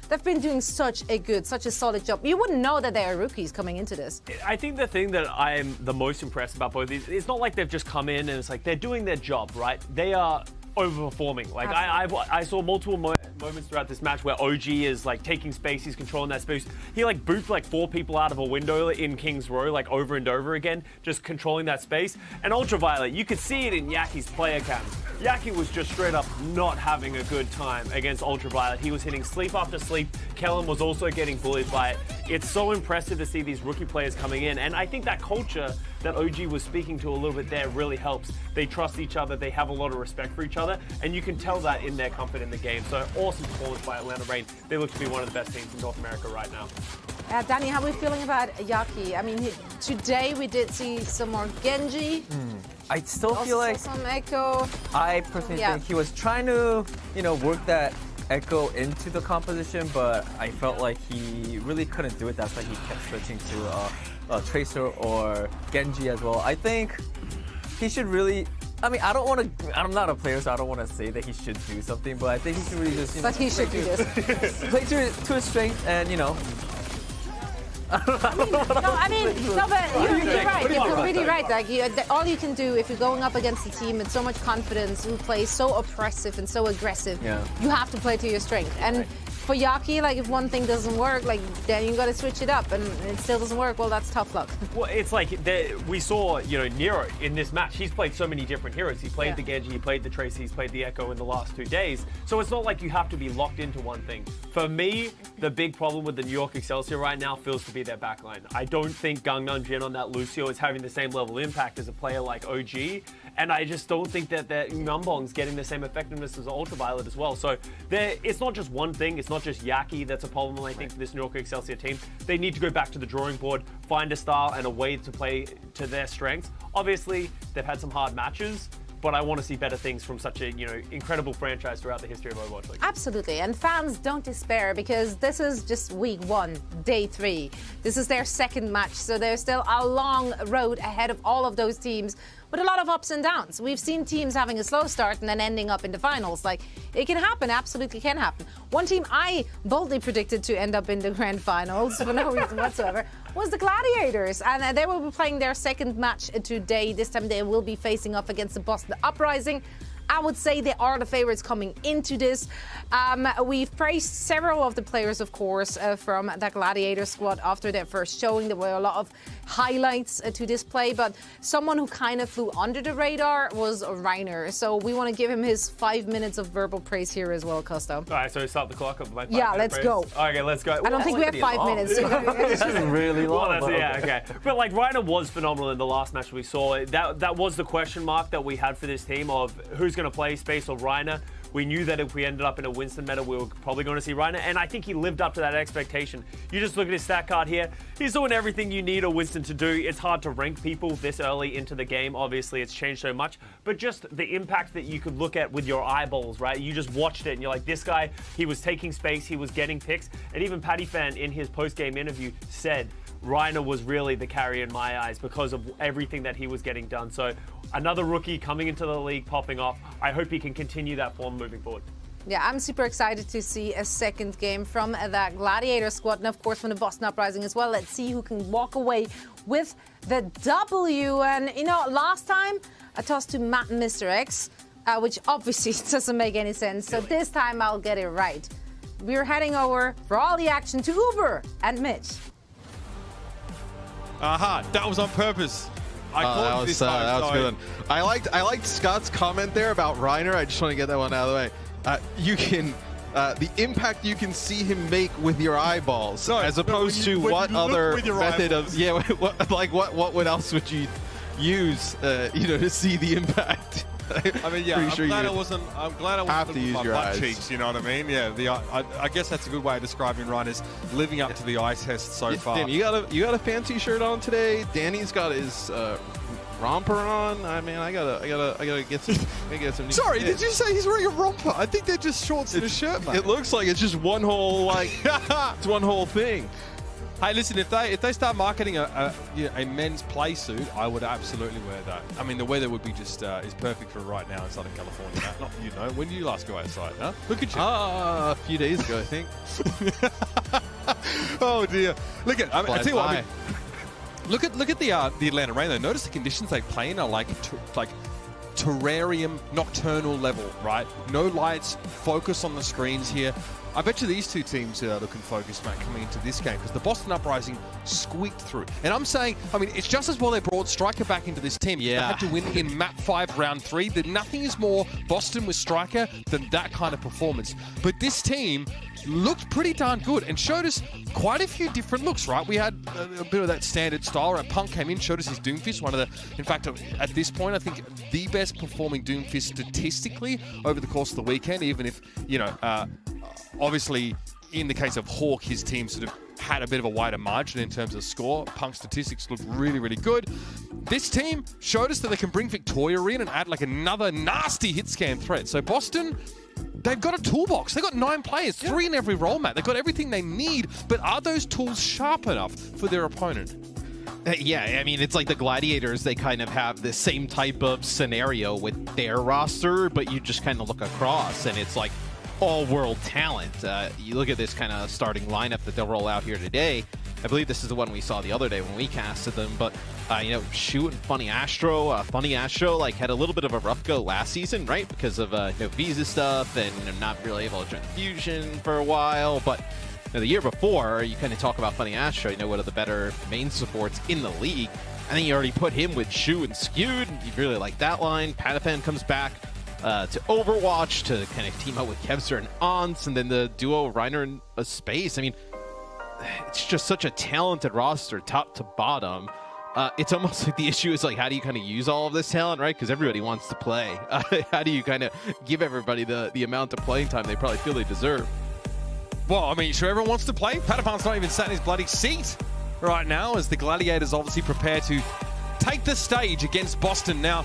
They've been doing such a solid job. You wouldn't know that they are rookies coming into this. I think the thing that I'm the most impressed about both of these, it's not like they've just come in and it's they're doing their job, right? They are overperforming. I saw multiple moments throughout this match where OG is taking space, he's controlling that space. He booped 4 people out of a window in King's Row over and over again, just controlling that space. And Ultraviolet, you could see it in Yaki's player cams. Yaki was just straight up not having a good time against Ultraviolet. He was hitting sleep after sleep. Kellen was also getting bullied by it. It's so impressive to see these rookie players coming in, and I think that culture that OG was speaking to a little bit there really helps. They trust each other, they have a lot of respect for each other, and you can tell that in their comfort in the game. So awesome performance by Atlanta Reign. They look to be one of the best teams in North America right now. Danny, how are we feeling about Yaki? I mean, today we did see some more Genji. I still feel like some Echo. I personally think he was trying to, work that Echo into the composition, but I felt like he really couldn't do it. That's why he kept switching to Tracer or Genji as well. I think he should really. I mean, I'm not a player, so I don't want to say that he should do something, but I think he should really just. But he should do this. Play to his strength, and but you're right. You're really right. All you can do if you're going up against a team with so much confidence, who plays so oppressive and so aggressive, you have to play to your strength. And for Yaki, if one thing doesn't work, then you got to switch it up, and it still doesn't work. Well, that's tough luck. Well, it's we saw, Nero in this match. He's played so many different heroes. He played the Genji, he played the Tracer, he's played the Echo in the last 2 days. So it's not like you have to be locked into one thing. For me, the big problem with the New York Excelsior right now feels to be their backline. I don't think Gangnam Jin on that Lucio is having the same level of impact as a player like OG. And I just don't think that Numbong's getting the same effectiveness as Ultraviolet as well. So it's not just one thing. It's not just Yaki that's a problem, I think, for this New York Excelsior team. They need to go back to the drawing board, find a style and a way to play to their strengths. Obviously, they've had some hard matches, but I want to see better things from such a incredible franchise throughout the history of Overwatch League. Absolutely, and fans don't despair because this is just week 1, day 3. This is their second match, so there's still a long road ahead of all of those teams with a lot of ups and downs. We've seen teams having a slow start and then ending up in the finals. Like, it can happen, absolutely can happen. One team I boldly predicted to end up in the grand finals for no reason whatsoever was the Gladiators, and they will be playing their second match today. This time they will be facing off against the Boston Uprising. I would say they are the favorites coming into this. We've praised several of the players, of course, from the Gladiator squad after their first showing. There were a lot of highlights to display, but someone who kind of flew under the radar was Reiner. So we want to give him his 5 minutes of verbal praise here as well, Costo. All right, so start the clock. Yeah, let's go. Okay, let's go. I don't think we have 5 minutes. This is really long. Well, okay. But like Reiner was phenomenal in the last match we saw. That was the question mark that we had for this team of who's going to play Space or Reiner. We knew that if we ended up in a Winston meta, we were probably going to see Reiner, and I think he lived up to that expectation. You just look at his stat card here. He's doing everything you need a Winston to do. It's hard to rank people this early into the game. Obviously, it's changed so much, but just the impact that you could look at with your eyeballs, right? You just watched it, and you're like, this guy, he was taking space, he was getting picks, and even Patty Fan in his post-game interview said, Reiner was really the carry in my eyes because of everything that he was getting done. So another rookie coming into the league, popping off. I hope he can continue that form moving forward. Yeah, I'm super excited to see a second game from that Gladiator squad and, of course, from the Boston Uprising as well. Let's see who can walk away with the W. And, last time I tossed to Matt and Mr. X, which obviously doesn't make any sense. So this time I'll get it right. We're heading over for all the action to Uber and Mitch. That was on purpose. I called it this time. That was good. I liked Scott's comment there about Reiner. I just want to get that one out of the way. You can the impact you can see him make with your eyeballs, as opposed to what other method of what else would you use to see the impact? I mean, yeah, I'm glad I wasn't have to use my your butt eyes. cheeks, you know what I mean? Yeah, I guess that's a good way of describing Reiner's living up to the eye test so far. Dan, you got a fancy shirt on today. Danny's got his romper on. I mean, I gotta get some. Sorry, did you say he's wearing a romper? I think they're just shorts and a shirt, mate. It looks like it's just one whole it's one whole thing. Hey, listen, if they start marketing a men's play suit, I would absolutely wear that. I mean, the weather would be just is perfect for right now in Southern California. Not when did you last go outside? Huh? Look at you. A few days ago, I think. Oh dear. Look at. I tell you what. Look at the Atlanta Rain. Though. Notice the conditions they play in are like terrarium nocturnal level, right? No lights. Focus on the screens here. I bet you these two teams are looking focused, Matt, coming into this game because the Boston Uprising squeaked through. And I'm saying, it's just as well they brought Striker back into this team. Yeah. They had to win in map 5, round 3. Nothing is more Boston with Striker than that kind of performance. But this team looked pretty darn good and showed us quite a few different looks, right? We had a bit of that standard style, right? Punk came in, showed us his Doomfist, in fact, at this point, I think the best performing Doomfist statistically over the course of the weekend, even if, obviously, in the case of Hawk, his team sort of had a bit of a wider margin in terms of score. Punk's statistics looked really, really good. This team showed us that they can bring Victoria in and add another nasty hit scan threat. So Boston, they've got a toolbox. They've got 9 players, 3 in every role, Matt. They've got everything they need, but are those tools sharp enough for their opponent? Yeah, I mean, it's like the Gladiators, they kind of have the same type of scenario with their roster, but you just kind of look across, and it's like all-world talent. You look at this kind of starting lineup that they'll roll out here today. I believe this is the one we saw the other day when we casted them, but Shu and Funny Astro. Funny Astro had a little bit of a rough go last season, right? Because of visa stuff and not really able to join the Fusion for a while. But the year before, you kind of talk about Funny Astro, one of the better main supports in the league. I think you already put him with Shu and Skewed. You really like that line. Pataphan comes back to Overwatch to kind of team up with Kevster and Aunts, and then the duo Reiner and Space. I mean, it's just such a talented roster, top to bottom. It's almost like the issue is how do you kind of use all of this talent, right? Because everybody wants to play. How do you kind of give everybody the amount of playing time they probably feel they deserve? Well, sure everyone wants to play. Pataphan's not even sat in his bloody seat right now as the Gladiators obviously prepare to take the stage against Boston. Now,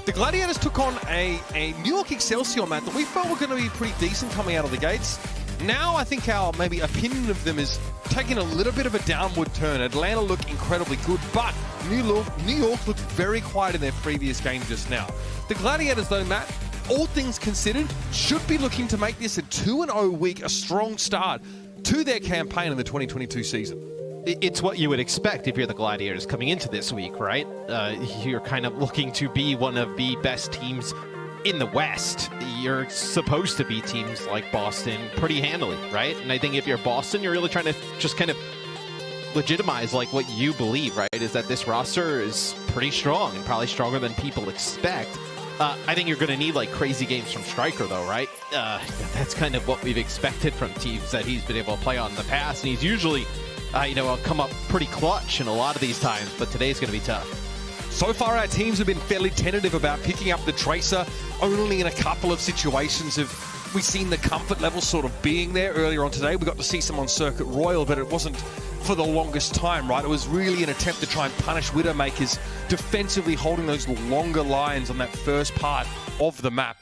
The Gladiators took on a New York Excelsior map that we felt were going to be pretty decent coming out of the gates. Now I think our maybe opinion of them is taking a little bit of a downward turn. Atlanta looked incredibly good, but New York looked very quiet in their previous game just now. The Gladiators, though, Matt, all things considered, should be looking to make this a 2-0 week, a strong start to their campaign in the 2022 season. It's what you would expect if you're the Gladiators coming into this week, right? You're kind of looking to be one of the best teams in the West. You're supposed to beat teams like Boston pretty handily, right? And I think if you're Boston, you're really trying to just kind of legitimize like what you believe, right? Is that this roster is pretty strong and probably stronger than people expect. I think you're going to need like crazy games from Striker, though, right? That's kind of what we've expected from teams that he's been able to play on in the past, and he's usually come up pretty clutch in a lot of these times, but today's going to be tough. So far, our teams have been fairly tentative about picking up the Tracer. Only in a couple of situations have we seen the comfort level sort of being there. Earlier on today, we got to see some on Circuit Royal, but it wasn't for the longest time, right? It was really an attempt to try and punish Widowmakers defensively holding those longer lines on that first part of the map.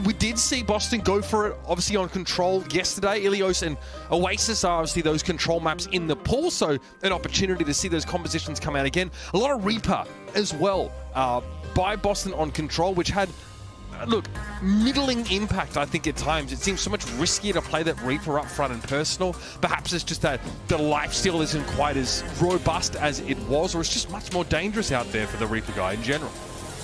We did see Boston go for it, obviously on Control yesterday. Ilios and Oasis are obviously those Control maps in the pool, so an opportunity to see those compositions come out again. A lot of Reaper as well by Boston on Control, which had, look, middling impact, I think, at times. It seems so much riskier to play that Reaper up front and personal. Perhaps it's just that the lifesteal isn't quite as robust as it was, or it's just much more dangerous out there for the Reaper guy in general.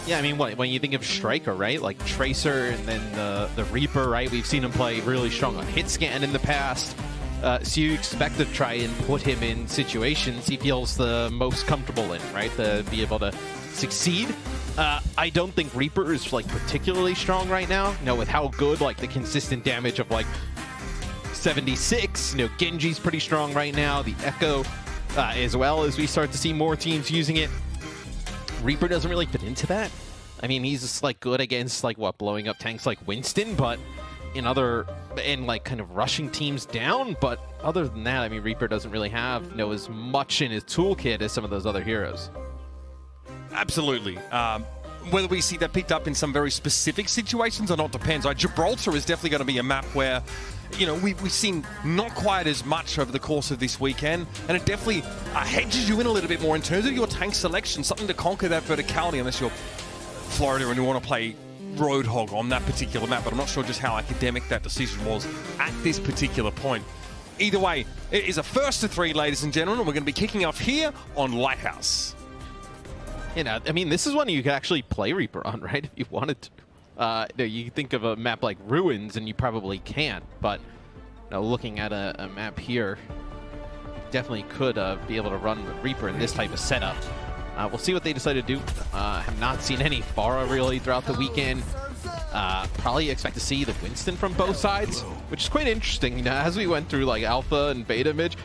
Yeah, I mean, when you think of Striker, right? Like Tracer and then the Reaper, right? We've seen him play really strong on hit scan in the past. So you expect to try and put him in situations he feels the most comfortable in, right? To be able to succeed. I don't think Reaper is like particularly strong right now. With how good like the consistent damage of like 76. Genji's pretty strong right now. The Echo as well, as we start to see more teams using it. Reaper doesn't really fit into that. I mean, he's just like good against like blowing up tanks like Winston, but in like kind of rushing teams down. But other than that, I mean, Reaper doesn't really have as much in his toolkit as some of those other heroes. Absolutely. Whether we see that picked up in some very specific situations or not depends. Gibraltar is definitely going to be a map where, we've seen not quite as much over the course of this weekend, and it definitely hedges you in a little bit more in terms of your tank selection, something to conquer that verticality, unless you're Florida and you want to play Roadhog on that particular map, but I'm not sure just how academic that decision was at this particular point. Either way, it is a first to 3, ladies and gentlemen, and we're going to be kicking off here on Lighthouse. I mean, this is one you could actually play Reaper on, right? If you wanted to. You think of a map like Ruins, and you probably can't, but looking at a map here, definitely could be able to run Reaper in this type of setup. We'll see what they decide to do. Have not seen any Pharah really throughout the weekend. Probably expect to see the Winston from both sides, which is quite interesting. As we went through like alpha and beta Midge,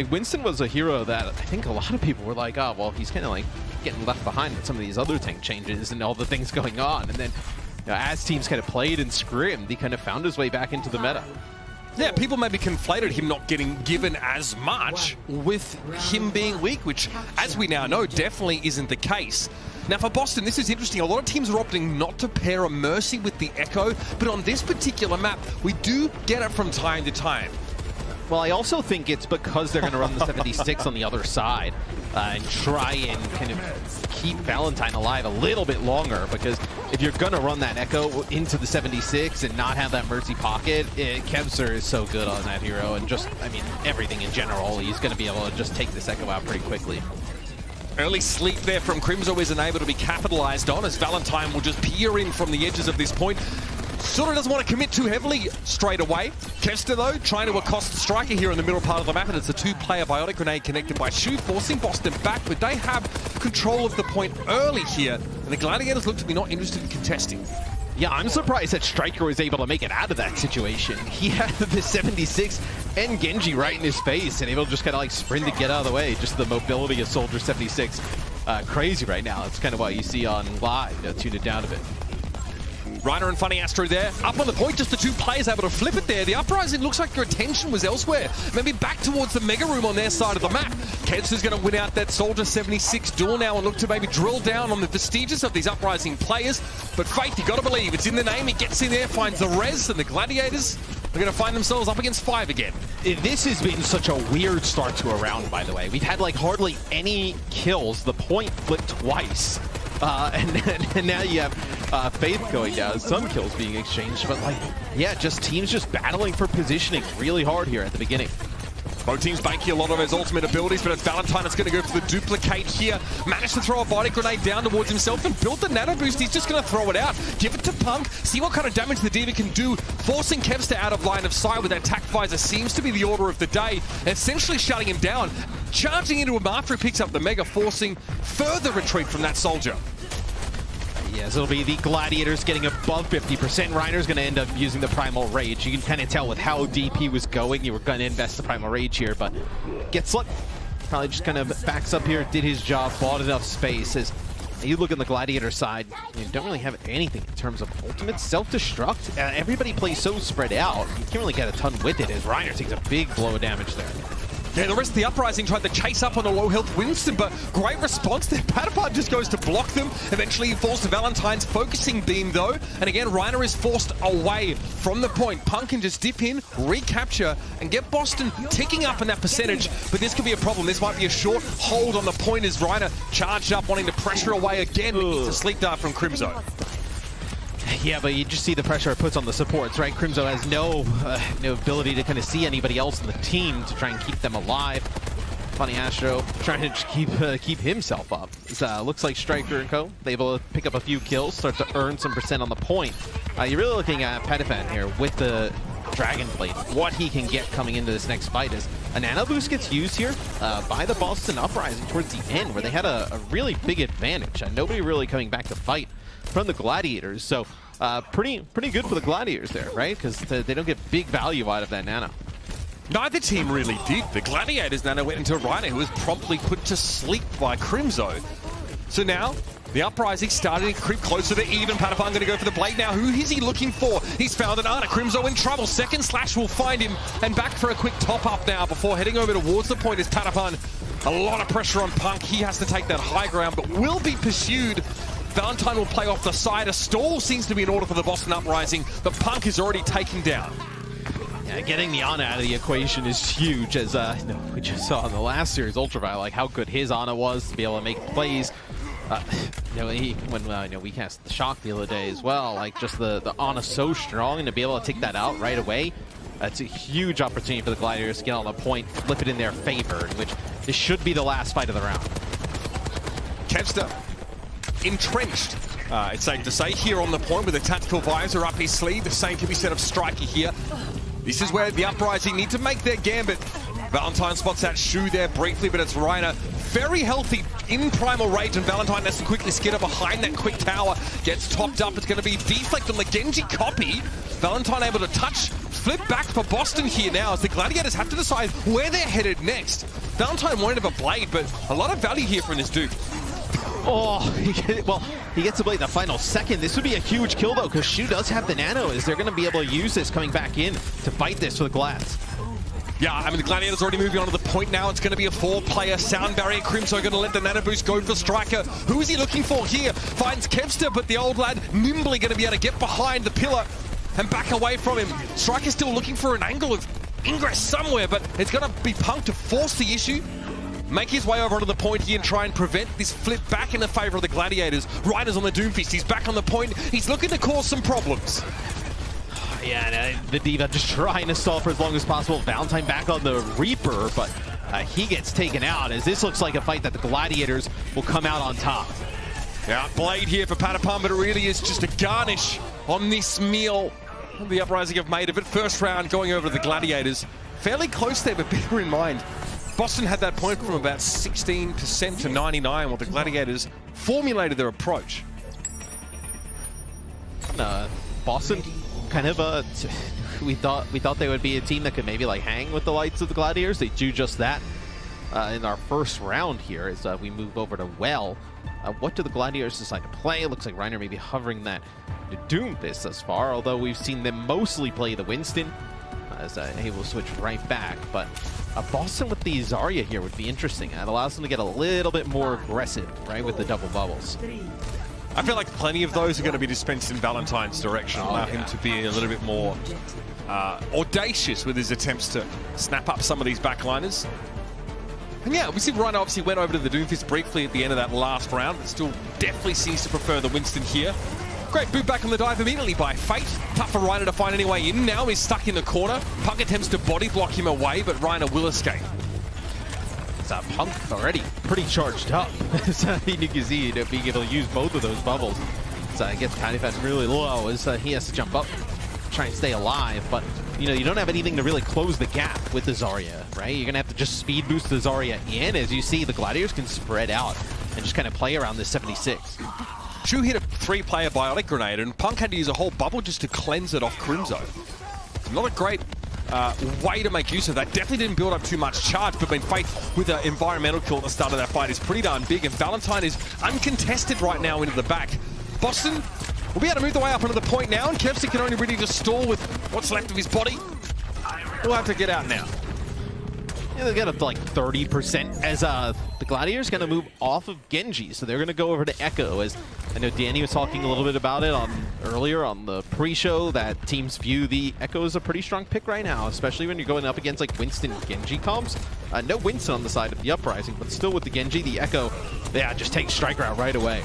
Winston was a hero that I think a lot of people were like, oh, well, he's kind of like getting left behind with some of these other tank changes and all the things going on. And then as teams kind of played and scrimmed, he kind of found his way back into the meta. Yeah, people maybe conflated him not getting given as much with him being weak, which, as we now know, definitely isn't the case. Now, for Boston, this is interesting. A lot of teams are opting not to pair a Mercy with the Echo, but on this particular map, we do get it from time to time. Well, I also think it's because they're going to run the 76 on the other side and try and kind of keep Valentine alive a little bit longer, because if you're going to run that Echo into the 76 and not have that Mercy pocket, Kevser is so good on that hero, and just, I mean, everything in general, he's going to be able to just take this Echo out pretty quickly. Early sleep there from Crimzo isn't able to be capitalized on, as Valentine will just peer in from the edges of this point. Sort of doesn't want to commit too heavily straight away. Kevster, though, trying to accost the Striker here in the middle part of the map, and it's a 2-player Biotic Grenade connected by Shu, forcing Boston back, but they have control of the point early here, and the Gladiators look to be not interested in contesting. Yeah, I'm surprised that Striker was able to make it out of that situation. He had the 76 and Genji right in his face, and able to just kind of like sprint to get out of the way. Just the mobility of Soldier 76, crazy right now. That's kind of what you see on live. Tune it down a bit. Reiner and Funny Astro there. Up on the point, just the 2 players able to flip it there. The Uprising looks like their attention was elsewhere. Maybe back towards the Mega Room on their side of the map. Kenz's going to win out that Soldier 76 duel now and look to maybe drill down on the vestiges of these Uprising players. But Faith, you got to believe, it's in the name. He gets in there, finds the res, and the Gladiators are going to find themselves up against 5 again. This has been such a weird start to a round, by the way. We've had like hardly any kills. The point flipped twice. And now you have Faith going down, some kills being exchanged, but like, yeah, just teams just battling for positioning really hard here at the beginning. Both teams banking a lot of his ultimate abilities, but it's Valentine that's going to go for the duplicate here. Managed to throw a body grenade down towards himself and build the nano boost. He's just going to throw it out. Give it to Punk. See what kind of damage the Diva can do. Forcing Kevster out of line of sight with that attack visor seems to be the order of the day. Essentially shutting him down. Charging into him after he picks up the Mega, forcing further retreat from that Soldier. Yes, it'll be the Gladiators getting above 50%. Reiner's going to end up using the Primal Rage. You can kind of tell with how deep he was going, you were going to invest the Primal Rage here, but gets luck. Probably just kind of backs up here, did his job, bought enough space. As you look on the Gladiator side, you don't really have anything in terms of ultimate self-destruct. Everybody plays so spread out, you can't really get a ton with it as Reiner takes a big blow of damage there. Yeah, the rest of the Uprising tried to chase up on a low-health Winston, but great response there. Patapad just goes to block them. Eventually he falls to Valentine's focusing beam, though. And again, Reiner is forced away from the point. Punk can just dip in, recapture, and get Boston ticking up in that percentage. But this could be a problem. This might be a short hold on the point as Reiner charged up, wanting to pressure away again. But gets a sleep dart from Crimzo. Yeah, but you just see the pressure it puts on the supports, right? Crimzo has no ability to kind of see anybody else in the team to try and keep them alive. Funny Astro trying to just keep himself up. Looks like Striker and co. They able to pick up a few kills, start to earn some percent on the point. You're really looking at Petafan here with the Dragon Blade. What he can get coming into this next fight is a nano boost gets used here by the Boston Uprising towards the end, where they had a really big advantage. Nobody really coming back to fight from the Gladiators, so pretty good for the Gladiators there, right? Because they don't get big value out of that nano. Neither team really did. The Gladiators nano went into Reiner, who was promptly put to sleep by Crimzo. So now, the Uprising starting to creep closer to even. Pataphan going to go for the blade now. Who is he looking for? He's found an Ana. Crimzo in trouble. Second slash will find him. And back for a quick top-up now before heading over towards the point is Pataphan. A lot of pressure on Punk. He has to take that high ground, but will be pursued. Valentine will play off the side. A stall seems to be in order for the Boston Uprising, but Punk is already taken down. Yeah, getting the Ana out of the equation is huge, as we just saw in the last series, Ultraviolet, like how good his Ana was to be able to make plays. When we cast the Shock the other day as well, like just the Ana so strong, and to be able to take that out right away, that's a huge opportunity for the Gladiators to get on the point, flip it in their favor, which this should be the last fight of the round. Kevster entrenched, it's safe to say, here on the point with a tactical visor up his sleeve. The same can be said of Striker here. This is where the Uprising need to make their gambit. Valentine spots that shoe there briefly, but it's Reiner very healthy in Primal Rage, and Valentine has to quickly skitter behind that quick tower. Gets topped up. It's going to be deflect on the Genji copy. Valentine able to touch, flip back for Boston here now as the Gladiators have to decide where they're headed next. Valentine wanted a blade, but a lot of value here from this dude. Oh, well, he gets to blade the final second. This would be a huge kill, though, because Shu does have the nano. Is they're going to be able to use this coming back in to fight this for the Glads? Yeah, I mean, the Gladiators already moving on to the point now. It's going to be a 4-player sound barrier. Crimzo going to let the nano boost go for Striker. Who is he looking for here? Finds Kevster, but the old lad nimbly going to be able to get behind the pillar and back away from him. Striker's still looking for an angle of ingress somewhere, but it's going to be Punk to force the issue. Make his way over onto the point here and try and prevent this flip back in the favor of the Gladiators. Reiner's on the Doomfist. He's back on the point. He's looking to cause some problems. Yeah, the Diva just trying to stall for as long as possible. Valentine back on the Reaper, but he gets taken out as this looks like a fight that the Gladiators will come out on top. Yeah, blade here for Patapon, but it really is just a garnish on this meal the Uprising have made of it. First round going over to the Gladiators. Fairly close there, but bear in mind, Boston had that point from about 16% to 99% while the Gladiators formulated their approach. Boston kind of we thought they would be a team that could maybe like hang with the likes of the Gladiators. They do just that in our first round here as we move over to Well. What do the Gladiators decide to play? It looks like Reiner may be hovering that Doomfist thus far, although we've seen them mostly play the Winston as he will switch right back. But Boston with the Zarya here would be interesting. It allows them to get a little bit more aggressive, right, with the double bubbles. I feel like plenty of those are going to be dispensed in Valentine's direction, allow him to be a little bit more audacious with his attempts to snap up some of these backliners. And yeah, we see Rhino obviously went over to the Doomfist briefly at the end of that last round, but still definitely seems to prefer the Winston here. Great boot back on the dive immediately by Fate. Tough for Rhino to find any way in. Now he's stuck in the corner. Punk attempts to body block him away, but Rhino will escape. Punk already pretty charged up. So you can see being able to use both of those bubbles. So it gets kind of really low as he has to jump up, try and stay alive. But you know, you don't have anything to really close the gap with the Zarya, right? You're gonna have to just speed boost the Zarya in. As you see, the Gladiators can spread out and just kind of play around this 76. Chu hit a 3-player biotic grenade, and Punk had to use a whole bubble just to cleanse it off Crimzo. Not a great way to make use of that. Definitely didn't build up too much charge, but when Fate with an environmental kill at the start of that fight is pretty darn big, and Valentine is uncontested right now into the back. Boston will be able to move the way up onto the point now, and Kevsey can only really just stall with what's left of his body. He'll have to get out now. Yeah, they get up to like 30% as the Gladiators going to move off of Genji, so they're going to go over to Echo. As I know Danny was talking a little bit about it earlier on the pre-show, that teams view the Echo as a pretty strong pick right now, especially when you're going up against like Winston Genji comps. No Winston on the side of the Uprising, but still with the Genji, the Echo, yeah, just takes Striker out right away.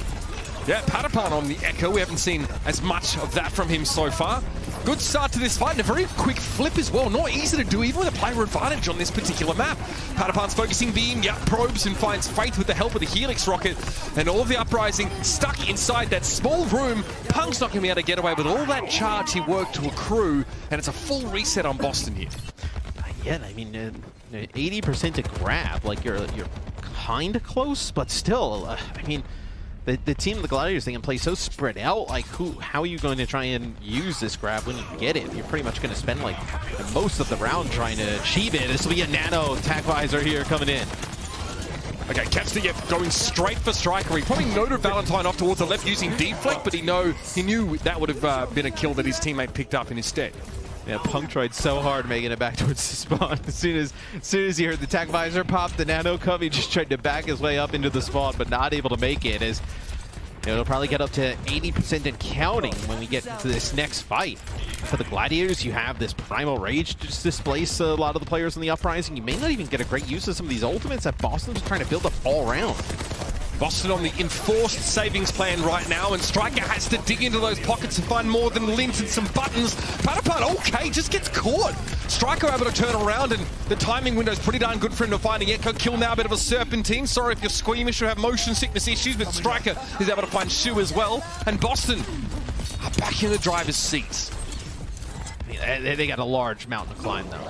Yeah, Patapan on the Echo. We haven't seen as much of that from him so far. Good start to this fight, and a very quick flip as well. Not easy to do, even with a player advantage on this particular map. Patapan's focusing beam, probes and finds Faith with the help of the Helix rocket. And all of the Uprising stuck inside that small room. Punk's not going to be able to get away with all that charge he worked to accrue, and it's a full reset on Boston here. Yeah, I mean, 80% to grab. Like, you're kind of close, but still, I mean, the team, the Gladiators, they can play so spread out. Like, how are you going to try and use this grab when you get it? You're pretty much going to spend like most of the round trying to achieve it. This will be a nano attack visor here coming in. Okay, Kevsey going straight for Striker. He probably noted Valentine off towards the left using deflect, but he knew that would have been a kill that his teammate picked up in his stead. Yeah, Punk tried so hard making it back towards the spawn. As soon as he heard the attack visor pop, the nano come, he just tried to back his way up into the spawn, but not able to make it. As it'll probably get up to 80% and counting when we get to this next fight. For the Gladiators, you have this Primal Rage to just displace a lot of the players in the Uprising. You may not even get a great use of some of these ultimates that Boston's trying to build up all around. Boston on the enforced savings plan right now, and Striker has to dig into those pockets to find more than lint and some buttons. Patapan, okay, just gets caught. Striker able to turn around, and the timing window is pretty darn good for him to find the Echo kill now. A bit of a serpentine. Sorry if you're squeamish or have motion sickness issues, but Striker is able to find Shu as well. And Boston are back in the driver's seat. They got a large mountain to climb, though.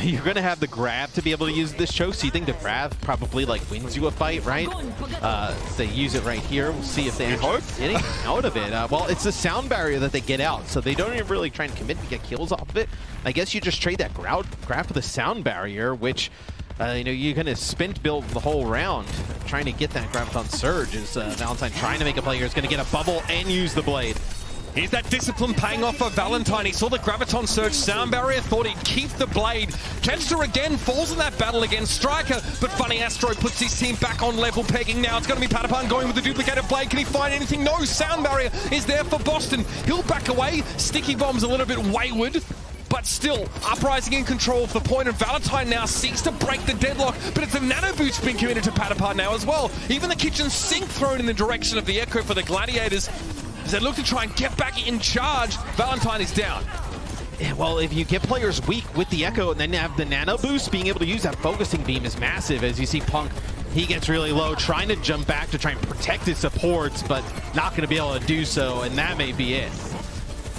You're going to have the grab to be able to use this choke, so you think the grab probably like wins you a fight, right? They use it right here. We'll see if they hope getting out of it. Well, it's the sound barrier that they get out, so they don't even really try and commit to get kills off of it. I guess you just trade that grab for the sound barrier, which you're going to spint build the whole round trying to get that Graviton Surge. As Valentine trying to make a play here is going to get a bubble and use the blade. Here's that discipline paying off for Valentine. He saw the Graviton Surge sound barrier, thought he'd keep the blade. Kevster again falls in that battle against Striker, but Funny Astro puts his team back on level pegging now. It's going to be Patapan going with the duplicated blade. Can he find anything? No, sound barrier is there for Boston. He'll back away. Sticky Bomb's a little bit wayward, but still, Uprising in control of the point, and Valentine now seeks to break the deadlock, but it's a nano boost being committed to Patapan now as well. Even the kitchen sink thrown in the direction of the Echo for the Gladiators. As they look to try and get back in charge, Valentine is down. Yeah, well, if you get players weak with the Echo and then have the nano boost, being able to use that focusing beam is massive. As you see Punk, he gets really low, trying to jump back to try and protect his supports, but not going to be able to do so, and that may be it.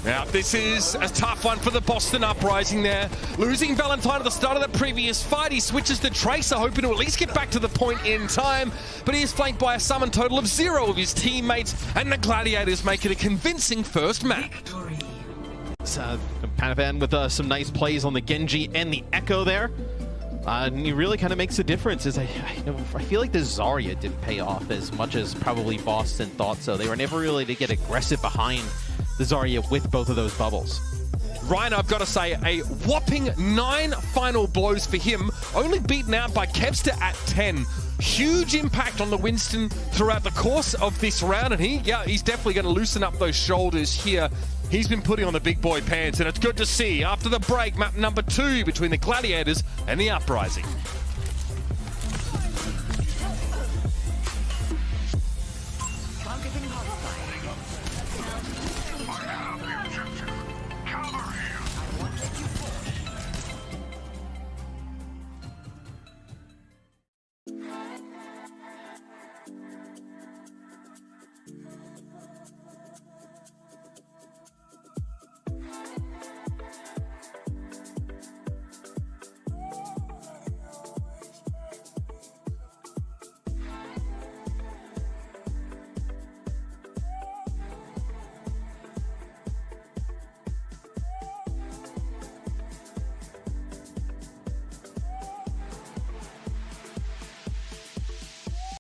Now, this is a tough one for the Boston Uprising there. Losing Valentine at the start of the previous fight, he switches to Tracer, hoping to at least get back to the point in time, but he is flanked by a summon total of 0 of his teammates, and the Gladiators make it a convincing first map. So, Patapan with some nice plays on the Genji and the Echo there. And he really kind of makes a difference. I feel like the Zarya didn't pay off as much as probably Boston thought so. They were never really to get aggressive behind the Zarya with both of those bubbles. Ryan, I've got to say, a whopping 9 final blows for him, only beaten out by Kevster at 10. Huge impact on the Winston throughout the course of this round, and he's definitely going to loosen up those shoulders here. He's been putting on the big boy pants, and it's good to see after the break, map number 2 between the Gladiators and the Uprising.